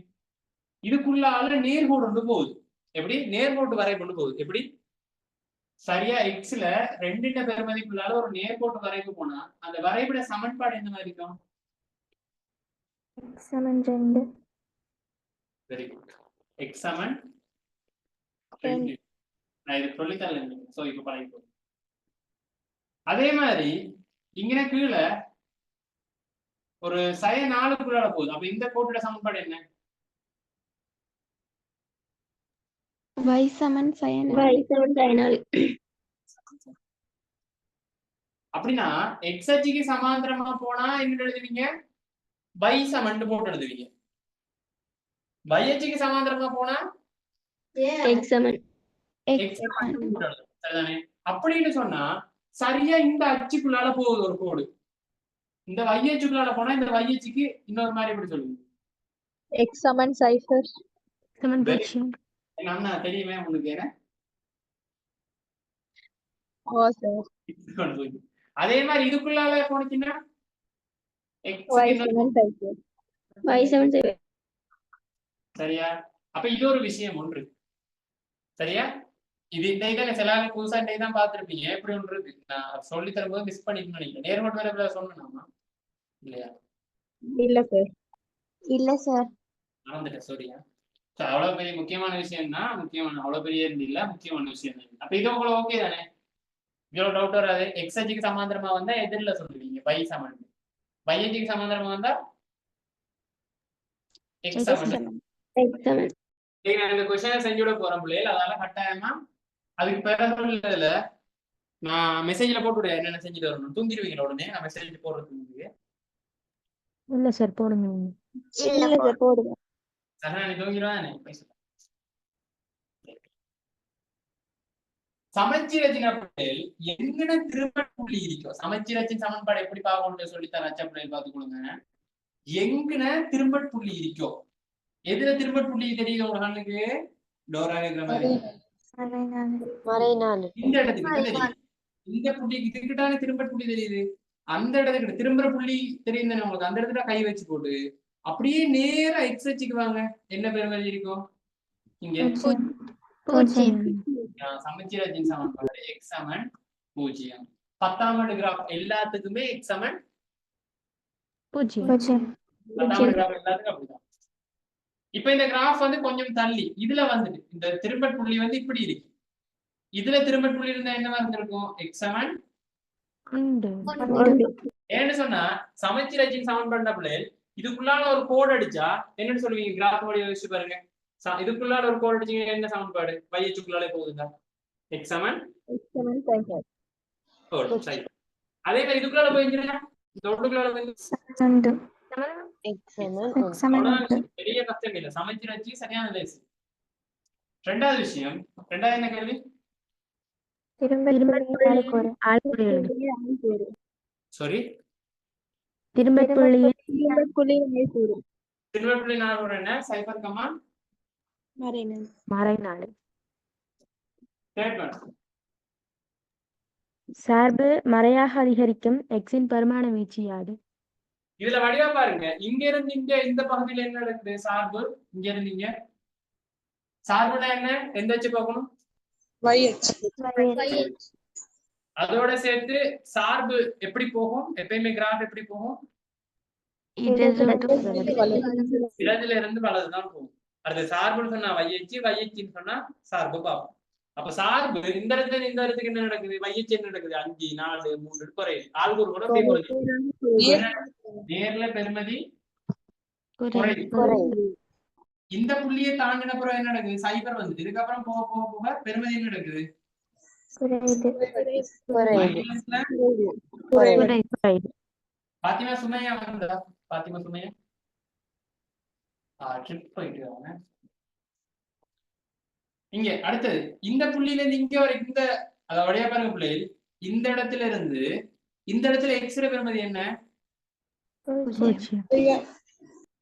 இதுக்குள்ளால நேர்கோடு ஒன்று போகுது எப்படி நேர்கோட்டு வரை கொண்டு போகுது எப்படி சரியா எக்ஸ்ல 2 பெருமதிக்குள்ளால ஒரு நேர்கோட்டு வரைவு போனா அந்த வரைபட சமன்பாடு என்ன மாதிரி இருக்கும் சமன் 2 வெரி குட். எக்ஸ் சமன் 2. நான் இது சொல்லித்தரேன். சோ இப்போ பழகிக்கோ. அதே மாதிரி இங்க கீழே ஒரு சய 4 போகுது. அப்ப இந்த கோட்டோட சமன்பாடு என்ன? y சமன் sin அப்படின்னா எக்ஸ் அச்சுக்கு சமாந்தரமா போனா என்ன எழுதுவீங்க? y சமன் போட்டு எழுதுவீங்க. y அச்சுக்கு சமாந்தரமா போனா x சமன் x சமன் போட்டு எழுதுவோம். சரிதானே? அப்படின்னு சொன்னா சரியா இந்த அச்சுக்குள்ளால போகுது ஒரு கோடு. இந்த y அச்சுக்குள்ளால போனா இந்த y அச்சுக்கு இன்னொரு மாதிரி எப்படி சொல்லுங்க? x சமன் 0 சமன் Very 0 எங்க அண்ணா தெரியுமே உங்களுக்கு என்ன? ஓ சார் அதே மாதிரி இதுக்குள்ளால போனீங்கன்னா x y க்கு சமன் 5 y சமன் 0 சரியா? அப்ப இது ஒரு விஷயம் ஒன்று. சரியா? இது இந்த இதை சில புதுசா இந்த தான் பார்த்திருப்பீங்க. எப்படி ஒன்று இருக்கு. நான் சொல்லி தரும்போது மிஸ் பண்ணிட்டு நினைக்கிறேன். நேர்மட்டு வேலை சொன்னா இல்லையா? இல்ல சார் இல்ல சார். மறந்துட்டேன். சரியா? அவ்வளவு பெரிய முக்கியமான விஷயம்னா அவ்வளவு பெரிய இல்ல முக்கியமான விஷயம். அப்ப இது உங்களுக்கு ஓகே தானே? இவ்வளவு டவுட் வராது. எக்ஸ் அச்சுக்கு சமாந்தரமா வந்தா எதிரில சொல்லுவீங்க y சமன். y அச்சுக்கு சமாந்தரமா வந்தா x சமன். x சமன் நான் இந்த கொஸ்டினை செஞ்சுட போறேன் பிள்ளைகள். அதனால கட்டாயமா அதுக்கு பிறகுல நான் மெசேஜ்ல போட்டு என்னென்ன செஞ்சுட்டு வரணும். தூங்கிடுவீங்களா உடனே நான் மெசேஜ் போடுறதுக்கு? இல்ல சார் போடுங்க. இல்ல சார் போடுங்க. சகனா நீ தூங்கிடுவானே? சமச்சீரத்தின் பிள்ளைகள் எங்கன திரும்ப புள்ளி இருக்கும். சமச்சீரத்தின் சமன்பாடு எப்படி பார்க்கணும்னு சொல்லித்தர அச்சா பிள்ளைகள் பார்த்துக்கொள்ளுங்க. எங்கன திரும்ப புள்ளி இருக்கும். எதுல திரும்ப புள்ளி தெரியுது உங்க கண்ணுக்கு? டோரா இருக்கிற மாதிரி மறை 4. இந்த இடத்துக்கு தெரியுது. இந்த புள்ளிக்கு கிட்டத்தான திரும்ப புள்ளி தெரியுது. அந்த இடத்துக்கு திரும்புற புள்ளி தெரியும் தானே உங்களுக்கு? அந்த இடத்துல கை வச்சு போட்டு அப்படியே நேரா எக்ஸ் அச்சுக்கு வாங்க. என்ன பெருமதி இருக்கும் இங்க? சமச்சீரத்தின் சமன்பாடு எக்ஸ் சமன் 0. 10ஆம் ஆண்டு கிராஃப் எல்லாத்துக்குமே எக்ஸ் சமன் 0 10ஆம் ஆண்டு கிராஃப் எல்லாத்துக்கும் அப்படிதான். இப்ப இந்த கிராஃப் வந்து கொஞ்சம் தள்ளி இதுல வந்துட்டு இந்த திரும்ப புள்ளி வந்து இப்படி இருக்கு. இதுல திரும்ப புள்ளி இருந்தா என்னவா இருந்திருக்கும்? எக்ஸ் சமன் ஏன்னு சொன்னா சமச்சீரத்தின் சமன்பாடு பிள்ளைகள் இதுக்குள்ளால ஒரு கோடு அடிச்சா என்னன்னு சொல்லுவீங்க? கிராஃப் வழியா யோசிச்சு பாருங்க. இதுக்குள்ளால ஒரு கோடு அடிச்சீங்க என்ன சமன்பாடு? y அச்சுக்குள்ளாலே போகுதுங்க. x சமன் அதே மாதிரி இதுக்குள்ளால போயிருந்தீங்கன்னா இந்த ஒட்டுக்குள்ளால x சமன் பெரிய கஷ்டம் இல்லை. சமச்சீரச்சி சரியான லேசு. ரெண்டாவது விஷயம். ரெண்டாவது என்ன கேள்வி? சாரி திரும்ப புள்ளி திரும்ப புள்ளி 4 என்ன? சைபர் கமா மறை 4 கேட்கணும். சார்பு மறையாக அதிகரிக்கும் எக்ஸின் பரிமாண வீச்சு யாது? இதுல வடிவா பாருங்க. இங்க இருந்து இங்க இந்த பகுதியில என்ன நடக்குது? சார்பு இங்க இருந்து இங்க. சார்புனா என்ன? எந்த வச்சு பார்க்கணும்? அதோட சேர்த்து சார்பு எப்படி போகும்? எப்பயுமே கிராஃப் எப்படி போகும்? இடதுல இருந்து வலதுதான் போகும். அடுத்து சார்புன்னு சொன்னா வையச்சு, வையச்சின்னு சொன்னா சார்பு பார்ப்போம். அப்ப சார்பு இந்த இடத்துல இந்த இடத்துக்கு என்ன நடக்குது? வையச்சு என்ன நடக்குது? 5 4 3 குறையுது. ஆள்கூர் கூட நேர்ல பெருமதி குறையுது. இந்த புள்ளியை தாண்டின பிறகு என்ன நடக்குது? சைபர் வந்து இதுக்கப்புறம் போக போக போக பெருமதி என்ன நடக்குது? பாத்திமா சுமையா வந்தா? பாத்திமா சுமையா ட்ரிப் போயிட்டு இங்க அடுத்தது இந்த புள்ளியில இருந்து இங்க ஒரு இந்த அதோடைய பாருங்க பிள்ளைகள் இந்த இடத்துல இருந்து இந்த இடத்துல எக்ஸ் பெருமதி என்ன?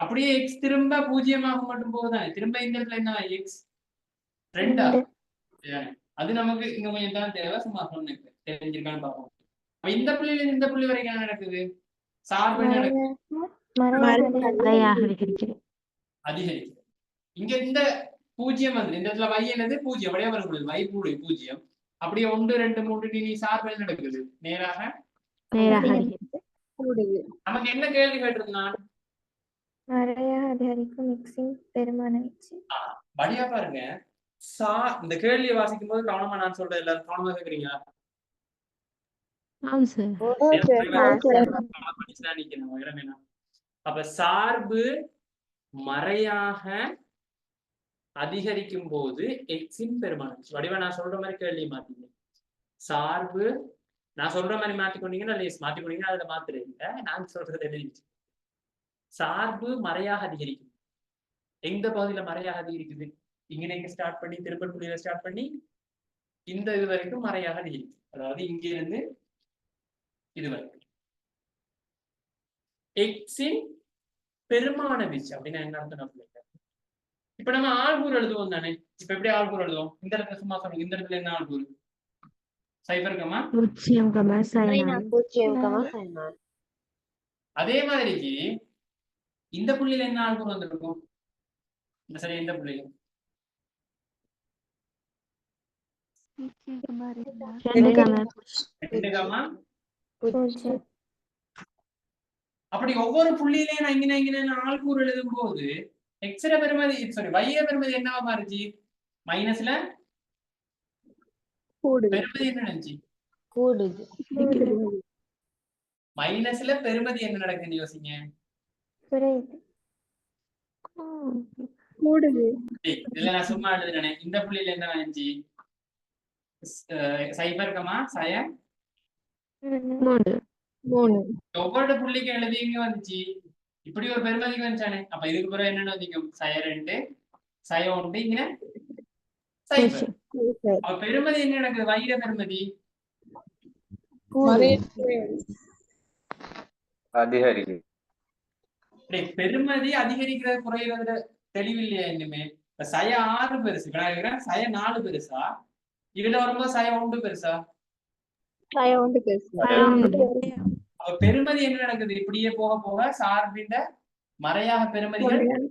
அப்படியே எக்ஸ் திரும்ப 0 மட்டும் போகுதானே? திரும்ப இந்த இடத்துல என்ன? எக்ஸ் 2 அது நமக்கு இங்க கொஞ்சம் தான் தேவை. சும்மா சொன்னேன் தெரிஞ்சிருக்கான்னு பார்ப்போம். இந்த புள்ளியில இந்த புள்ளி வரைக்கும் என்ன நடக்குது? சார்பு என்ன நடக்குது? அதிகரிக்குது. இங்க இந்த 0 வந்து இந்த இடத்துல y என்னது? 0 வழியா வரக்கூடாது. y கூட 0. அப்படியே 1 2 3 நீ சார்பு என்ன நடக்குது? நேராக நமக்கு என்ன கேள்வி கேட்டிருந்தான்? மறையாக அதிகரிக்கும் மிக்சிங் பெருமான வீச்சு. வழியா பாருங்க. இந்த கேள்வியை வாசிக்கும் போது கவனமா நான் சொல்றது எல்லாரும் கவனமா கேக்குறீங்களா? ஆமாம் சார். அப்ப சார்பு மறையாக அதிகரிக்கும் போது எக்ஸின் பெருமானம். வடிவா நான் சொல்ற மாதிரி கேள்வி மாத்தீங்க. சார்பு நான் சொல்ற மாதிரி மாத்திக்கொண்டீங்கன்னா மாத்திக்கொண்டீங்கன்னா அதுல மாத்துறீங்க. நான் சொல்றது எழுதிச்சு. சார்பு மறையாக அதிகரிக்கும். எந்த பகுதியில மறையாக அதிகரிக்குது? இங்க ஸ்டார்ட் பண்ணி திருப்பன்புள்ளியில ஸ்டார்ட் பண்ணி இந்த இது வரைக்கும் மறையாக அதிகரிக்கும். அதாவது இங்க இருந்து இது வரைக்கும் எக்ஸின் பெருமான வீச்சு அப்படின்னா என்ன அர்த்தம்? இப்ப நம்ம ஆள்கூறு எழுதுவோம் தானே. இப்ப எப்படி ஆள்கூறு எழுதுவோம்? இந்த இடத்துல சும்மா சொல்லுங்க. இந்த இடத்துல என்ன ஆள்கூறு? சைபர் கமா 0,4. அதே மாதிரிக்கு இந்த புள்ளியில என்ன ஆள்கூறு வந்திருக்கும்? இந்த சரி இந்த புள்ளியில 2 கமா. அப்படி ஒவ்வொரு புள்ளியிலையும் நான் இங்கே ஆள்கூறு எழுதும் போது எக்ஸ்ர பெருமதி வைய பெருமதி என்னவா மாறுச்சு? மைனஸ்ல பெருமதி என்ன நடந்துச்சு? மைனஸ்ல பெருமதி என்ன நடக்குதுன்னு யோசிங்க. இதுல நான் சும்மா எழுதுறேன். இந்த புள்ளியில என்ன வந்துச்சு? சைபர் கமா சய 3. ஒவ்வொரு புள்ளிக்கு எழுதிங்க வந்துச்சு. இப்படி ஒரு பெருமதிக்கு வந்துச்சானே. அப்ப இதுக்கு பிறகு என்னன்னு வந்திக்கும்? சய 2 சய 1 இங்க சைபர். அப்ப பெருமதி என்ன நடக்குது? வைர பெருமதி அதிகரிக்கும். பெருமதி அதிகரிக்கிறது குறைகிறது தெளிவில்லையா? இன்னுமே சய 6 பெருசு, சய 4 பெருசா? இதுல வரும்போது சய 1 பெருசா? அப்ப பெருமதி என்ன நடக்குது? இப்படியே போக போக சார்பின் மறையாக பெருமதிகள்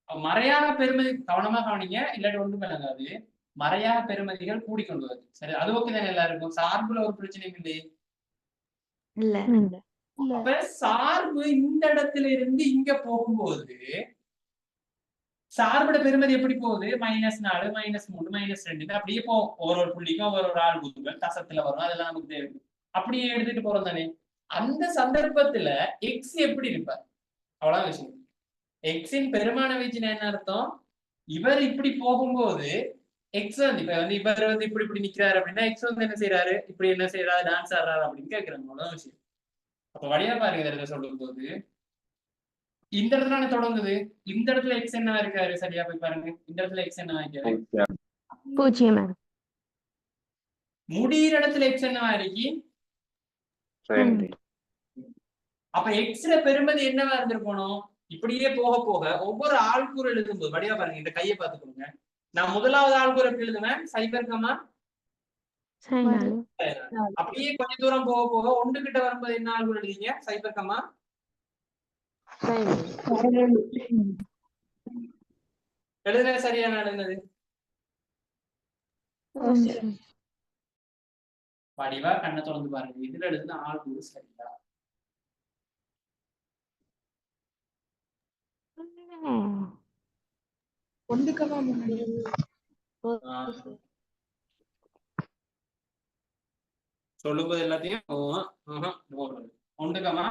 மறையாக பெருமதி கவனமா கவனிங்க, இல்லாட்டி ஒன்றும் விளங்காது. மறையாக பெருமதிகள் கூடிக்கொண்டு வருது. சரி, அது ஓகே தானே எல்லாருக்கும்? சார்புல ஒரு பிரச்சனையும் இல்லை. அப்ப சார்பு இந்த இடத்துல இருந்து இங்க போகும்போது சார்போட பெருமதி எப்படி போகுது? -4 -3 -2 அப்படியே போகும். ஒரு புள்ளிக்கும் ஒரு ஆள் கூறுகள் தசத்துல வரும். அதெல்லாம் நமக்கு தேவை. அப்படியே எடுத்துட்டு போறோம் தானே. அந்த சந்தர்ப்பத்துல எக்ஸ் எப்படி இருப்பார்? அவ்வளவு விஷயம். எக்ஸின் பெருமான வீச்சுன்னு என்ன அர்த்தம்? இவர் இப்படி போகும்போது எக்ஸ் இப்ப இவர் இப்படி நிக்கிறாரு அப்படின்னா எக்ஸ் என்ன செய்யறாரு? இப்படி என்ன செய்யறாரு? டான்ஸ் ஆடுறாரு அப்படின்னு கேட்கிறாங்க. அவ்வளவு விஷயம். அப்ப வழியா பாருங்க இடத்துல சொல்லும் போது இந்த இடத்துல தொடங்குது. இந்த இடத்துல எக்ஸ் என்ன இருக்காரு? சரியா போய் பாருங்க. இந்த இடத்துல எக்ஸ் என்ன இருக்காரு? 0. முடிகிற இடத்துல எக்ஸ் என்னவா இருக்கு? அப்ப எக்ஸ்ல பெருமதி என்னவா இருந்திருக்கணும்? இப்படியே போக போக ஒவ்வொரு ஆள்கூறு எழுதும்போது வடிவா பாருங்க. இந்த கையை பார்த்துக்கோங்க. நான் முதலாவது ஆள்கூறு எப்படி எழுதுவேன்? சைபர் கமா அப்படியே கொஞ்ச தூரம் போக போக 1 கிட்ட வரும்போது என்ன ஆள்கூறு எழுதிங்க? சைபர் கமா எழுதுன சரியான எழுதுனது வடிவா கண்ணை தொடர்ந்து பாருங்க. இதுல எழுதுன ஆள்கூறு சரியா? சொல்லும்போது எல்லாத்தையும் 1 கமா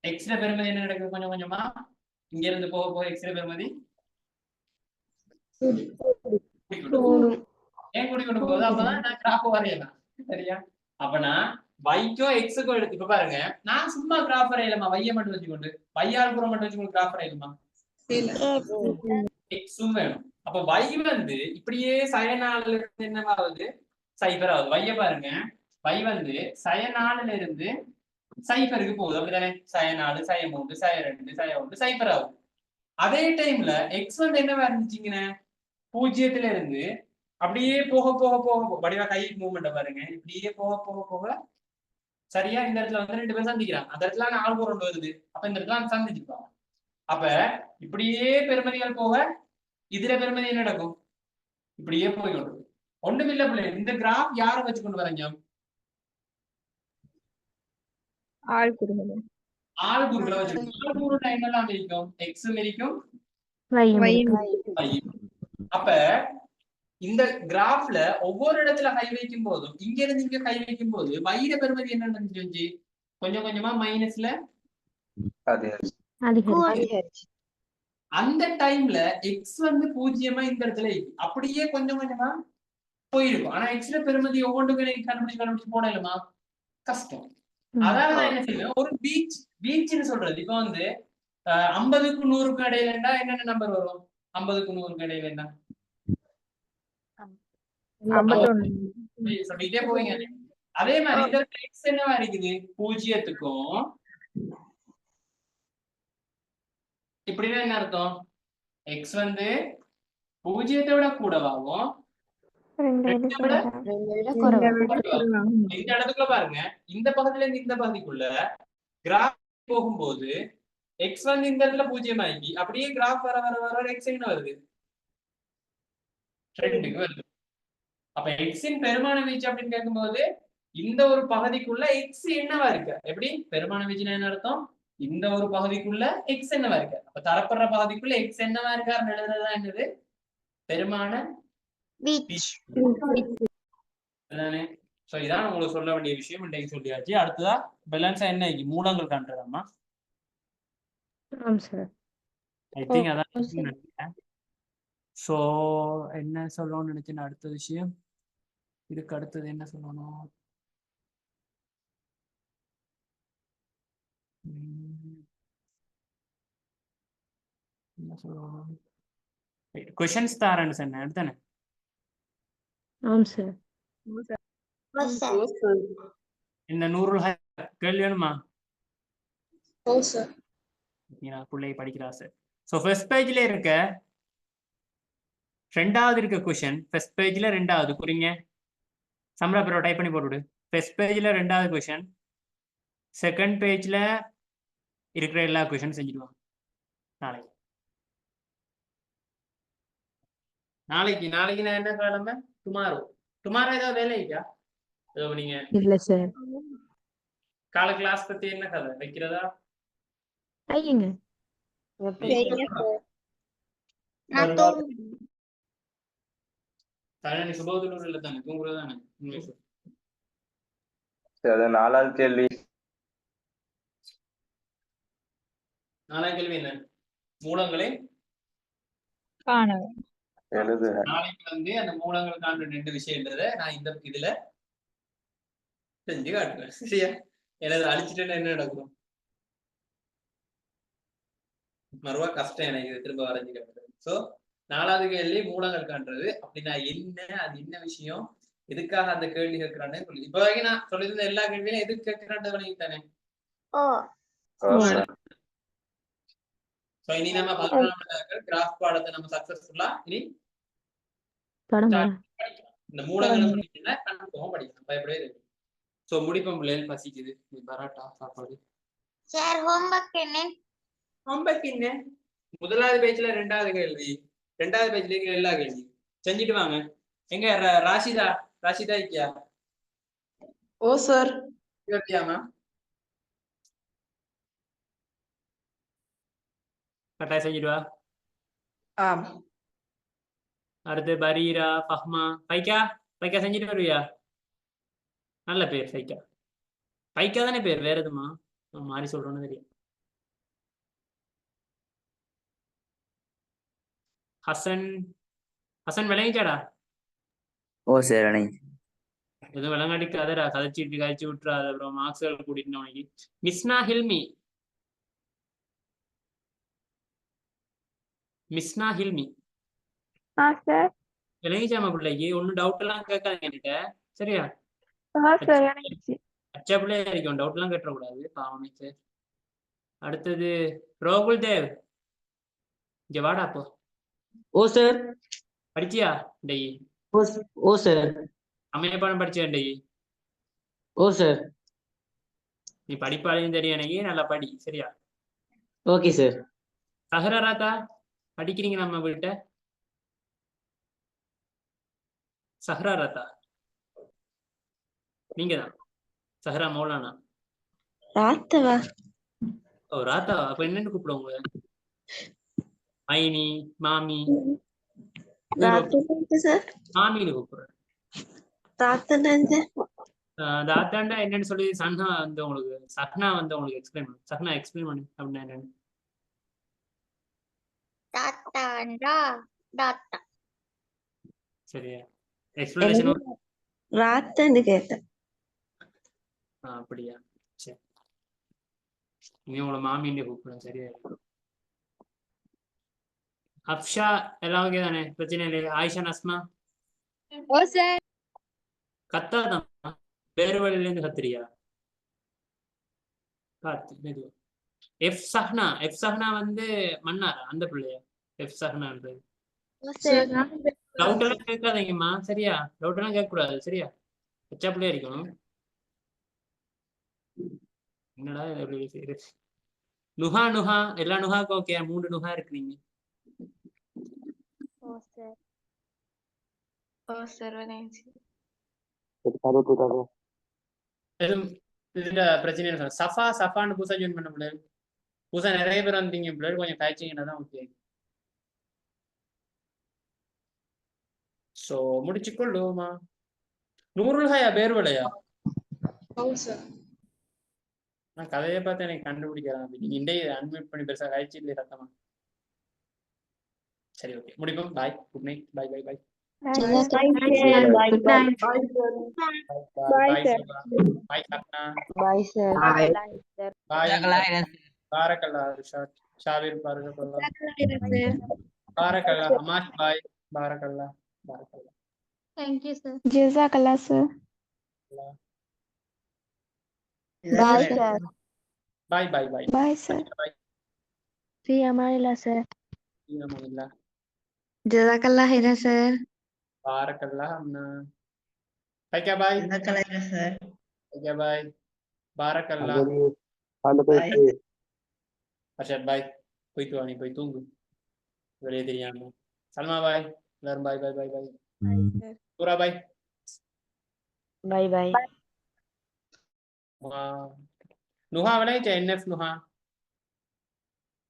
எக்ஸ்ல பெருமதி என்ன நடக்குது? கொஞ்சம் கொஞ்சமா இங்க இருந்து போக போக எக்ஸ்ல பெருமதி ஏன் கூடிக்கொண்டு போகுது? அப்பதான் நான் கிராஃப் வரையலாம். சரியா? அப்ப நான் வைக்கோ எக்ஸுக்கோ எடுத்து இப்ப பாருங்க. நான் சும்மா கிராஃப் வரையலாமா? வைய மட்டும் வச்சுக்கொண்டு வையால் புறம் மட்டும் வச்சுக்கொண்டு கிராஃப் வரையலாமா? எக்ஸும் வேணும். அப்ப வை இப்படியே சய 4ல இருந்து என்னவாகுது? சைபர் ஆகுது. வைய பாருங்க. வை சய 4ல இருந்து சைபருக்கு போகுது. அப்படித்தானே? சய 4 சய 3 சய 2 சய 1 சைபர் ஆகுது. அதே டைம்ல எக்ஸ் என்னவா இருந்துச்சுங்கன்னு 0ல இருந்து அப்படியே போக போக போக வடிவா கை மூவ்மெண்ட் பாருங்க. இப்படியே போக போக போக சரியா இந்த இடத்துல 2 பேரும் சந்திக்கிறாங்க. அந்த இடத்துல ஆள் கொண்டு வருது. அப்ப இந்த இடத்துல சந்திச்சுப்பாங்க. அப்ப இப்படியே பெருமதிகள் போக இதுல பெருமதி என்ன நடக்கும்? இப்படியே போய் கொண்டு ஒண்ணுமில்ல பிள்ளை. இந்த கிராஃப் யாரை வச்சு கொண்டு வராங்க? ஆறு கூறுகளை வச்சிருக்கோம். ஆறு கூறுல என்னெல்லாம் இருக்கும்? எக்ஸும் இருக்கும், வையும் y-யும். அப்ப இந்த கிராஃப்ல ஒவ்வொரு இடத்துல கை வைக்கும் போதும் இங்க இருந்து இங்க கை வைக்கும் போது வயிற பெறுமதி என்ன நடந்துச்சு? கொஞ்சம் கொஞ்சமா மைனஸ்ல அதிகரிச்சு. அந்த டைம்ல எக்ஸ் வந்து பூஜ்ஜியமா இந்த இடத்துல இருக்கு. அப்படியே கொஞ்சம் கொஞ்சமா போயிருக்கும். ஆனா எக்ஸ்ல பெறுமதி ஒவ்வொன்றுக்கும் கண்டுபிடிச்சு போடலாமா? கஷ்டம். அதான் நான் என்ன செய்வேன், ஒரு பீச்னு சொல்றது. இப்ப வந்து 50க்கும் 100க்கும் இடையில என்னென்ன நம்பர் வரும்? 50க்கும் 100க்கும் இடையில என்ன சொல்லிட்டே போவீங்க. அதே மாதிரி இந்த எக்ஸ் என்னவா இருக்குது? 0க்கும் இப்படின்னா என்ன அர்த்தம்? எக்ஸ் வந்து 0-த்தை விட கூடவாகும், இந்த இடத்துக்குள்ள பாருங்க, இந்த பக்கத்துல இருந்து இந்த பகுதிக்குள்ள கிராஃப் போகும்போது எக்ஸ் வந்து இந்த இடத்துல 0 ஆகி அப்படியே கிராஃப் வர வர வர எக்ஸ் என்ன வருது? 2க்கு வருது. அப்ப எக்ஸின் பெருமான வீச்சு அப்படின்னு கேட்கும்போது இந்த ஒரு பகுதிக்குள்ள எக்ஸ் என்னவா இருக்கு? எப்படி பெருமான வீச்சுன்னா என்ன அர்த்தம்? இந்த ஒரு பகுதிக்குள்ள எக்ஸ் என்னவா இருக்கு? அப்ப தரப்படுற பகுதிக்குள்ள எக்ஸ் என்னவா இருக்காருன்னு எழுதுறதா என்னது? பெருமான வீச்சு. சோ இதான் உங்களுக்கு சொல்ல வேண்டிய விஷயம். இன்றைக்கு சொல்லியாச்சு. அடுத்ததா பேலன்ஸா என்ன மூலங்கள் காண்றதாமா? ஐ திங்க் அதான் நினைக்கிறேன். சோ என்ன சொல்லணும்னு நினைச்சேன். அடுத்த விஷயம் இதுக்கு அடுத்தது என்ன சொல்லணும்? என்ன சொல்லணும்? क्वेश्चंस தாரேன்னு சொன்னேன். அடுத்தானே இந்த 100 கேள்வி வேணுமா? பிள்ளை படிக்கிறா சார். சோ ஃபர்ஸ்ட் பேஜ்ல இருக்க ரெண்டாவது இருக்க क्वेश्चन ஃபர்ஸ்ட் பேஜ்ல ரெண்டாவது குறிங்க. சம்ரா பேரை டைப் பண்ணி போட்டுடு. ஃபர்ஸ்ட் பேஜ்ல ரெண்டாவது क्वेश्चन, செகண்ட் பேஜ்ல இருக்கிற எல்லா क्वेश्चन செஞ்சிடுவாங்க. நாளைக்கு நான் என்ன கிழமை? டுமாரோ ஏதாவது வேலை இருக்கா? நீங்க இல்ல சார். காலை கிளாஸ் பத்தி என்ன கதை வைக்கிறதா? ஐயங்க சுபோதூர் இல்ல தானே, தூங்குறது தானே? நாலாவது கேள்வி என்ன? மூலங்களை நாளைக்கு வந்து அந்த மூலங்களுக்கான 2 விஷயம்ன்றத நான் இந்த இதுல செஞ்சு காட்டுறேன். சரியா? எனது அழிச்சிட்டேன்னா என்ன நடக்கும்? மறுவா கஷ்டம் எனக்கு இது திரும்ப வரைஞ்சு காட்டுறது. சோ நாலாவது கேள்வி மூலங்கள் காண்றது அப்படின்னா என்ன, அது என்ன விஷயம், எதுக்காக அந்த கேள்வி கேட்கிறானே சொல்லி. இப்ப வரைக்கும் நான் சொல்லியிருந்த எல்லா கேள்வியும் எதுக்கு கேட்கிறான்னு தானே. இனி நம்ம 11ஆம் கிராஃப் பாடத்தை நம்ம சக்சஸ்ஃபுல்லா இனி இந்த மூலங்களை சொல்லிட்டீங்கன்னா கன்ஃபார்மா படிக்கலாம், பயப்படவே இல்லை. சோ முடிப்போம் பிள்ளைகள், பசிக்குது. பராட்டா சாப்பாடு. சார் ஹோம்வொர்க் என்ன? முதலாவது பேஜ்ல ரெண்டாவது கேள்வி, ரெண்டாவது பேஜ்ல இருக்கிற எல்லா கேள்வி செஞ்சுட்டு வாங்க. எங்க ராஷிதா இருக்கியா? ஓ சார். இருக்கியாமா? கட்டாயம் செஞ்சுட்டு வா. அடுத்து பரீரா, ஃபஹ்மா, பைக்கா செஞ்சுட்டு வருவியா? நல்ல பேர் பைக்கா தானே பேர், வேற எதுமா மாறி சொல்றோன்னு தெரியும். ஹசன் விளங்கிச்சாடா? ஓ சார். எதுவும் விளங்காடிக்காதடா, கதைச்சு விட்டுறாது, அப்புறம் மார்க்ஸ் கூட்டிட்டு உனக்கு. மிஸ்னா ஹில்மி விளங்கிச்சாமா பிள்ளைக்கு? ஒன்னும் டவுட் எல்லாம் கேட்காதீங்க என்கிட்ட, சரியா? அச்சா பிள்ளையா இருக்கும், டவுட் எல்லாம் கேட்டக்கூடாது, பாவமே. சரி, அடுத்தது ரோகுல் தேவ், இங்க வாடா. அப்போ ஓ சார். படிச்சியா டெய்? ஓ சார். அமையப்பாடம் படிச்சியா டெய்? ஓ சார். நீ படிப்பாளையும் தெரியும் எனக்கு, நல்லா படி, சரியா? Okay sir. சஹரா ராத்தா படிக்கிறீங்க நம்ம வீட்ட? சஹரா ராத்தா நீங்க தான். சஹரா மௌலானா ஓ ராதா, அப்ப என்னன்னு கூப்பிடுவாங்க? மைனி, மாமி, சார் மாமின்னு கூப்பிடுறேன். ராத்தனா தாத்தாண்டா என்னன்னு சொல்லி சஹ்னா வந்து உங்களுக்கு எக்ஸ்பிளைன் பண்ணு. சஹ்னா எக்ஸ்பிளைன் பண்ணு அப்படின்னா என்னன்னு. தாத்தாண்டா தாத்தா. சரியா? எக்ஸ்பிளனேஷன் ராத்தன்னு கேட்டேன். அப்படியா? சரி, நீ உங்களை மாமின்னு கூப்பிடுறேன். சரியா? அப்ஷா எல்லாம் ஓகே தானே? பிரச்சனை இல்லையா? ஆயிஷா, நஸ்மா ஓ சார். கத்தாதான் வேறு வழியில இருந்து கத்துறியா? எஃப் சஹ்னா வந்து மன்னாரா அந்த பிள்ளையா? எஃப் சஹ்னான்றது டவுட் எல்லாம் கேட்காதீங்கம்மா. சரியா? டவுட் எல்லாம் கேட்க கூடாது. சரியா? பச்சா பிள்ளையா இருக்கணும். என்னடா எப்படி செய்யுது? நுஹா எல்லா நுஹாக்கும் ஓகே. 3 நுஹா இருக்கிறீங்க. எதுவும் இதுல பிரச்சனை இல்லை. சஃபான்னு புதுசா ஜாயின் பண்ண பிள்ளைகள், புதுசா நிறைய பேர் வந்தீங்க பிள்ளைகள், கொஞ்சம் காய்ச்சிங்கன்னா தான் ஓகே. சோ முடிச்சுக்கொள்ளுமா? நூறுல் ஹயா பேர்வலையா? நான் கதையை பார்த்து எனக்கு கண்டுபிடிக்கிறேன். நீங்க இண்டையே அன்மியூட் பண்ணி பெருசா காய்ச்சி இல்லை ரத்தமா. சரி, ஓகே, முடிப்போம். Bye, good night. Bye bye bye good night. Bye Sapna. Bye sir. Bye பாரக்கல்லா. ரிஷாட், ஷாவிர் பாரக்கல்லா. பாரக்கல்லா. அமாஷ் பாய். பாரக்கல்லா. Thank you sir. ஜஸாக்கல்லா sir. Bye sir. Bye bye bye bye sir. Bye. ஃபீ அமானில்லா சார். அல்ஹம்துலில்லாஹ். ஜஸாக்கல்லா ஹைரா சார். பாரக்கல்லா. அம்னா தைக்கா பாய். ஜஸாக்கல்லா சார். தைக்கா பாய். பாரக்கல்லா. அர்ஷத் பாய். போயிட்டு வா, நீ போய் தூங்கு வெளியே தெரியாம. சல்மா பாய். எல்லாரும் பாய் பாய் பாய் பாய். பூரா பாய். Bye bye. நுஹா விளையாச்சா? என்எஃப் நுஹா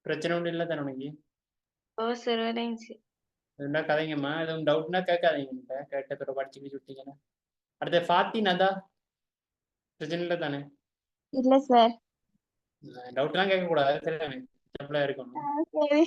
பிரச்சனை ஒன்றும் இல்லை தானே உனக்கு? ஓ சார் விளையாச்சு. ரெண்டா கதைங்கம்மா. எதுவும் டவுட்னா கேட்காதீங்க. கேட்ட பிறகு படிச்சு விட்டீங்கன்னா. அடுத்த ஃபாத்தி நதா பிரச்சனை இல்லை தானே? இல்ல சார். டவுட்லாம் கேட்கக்கூடாது. சரிதானே? இருக்கணும். சரி.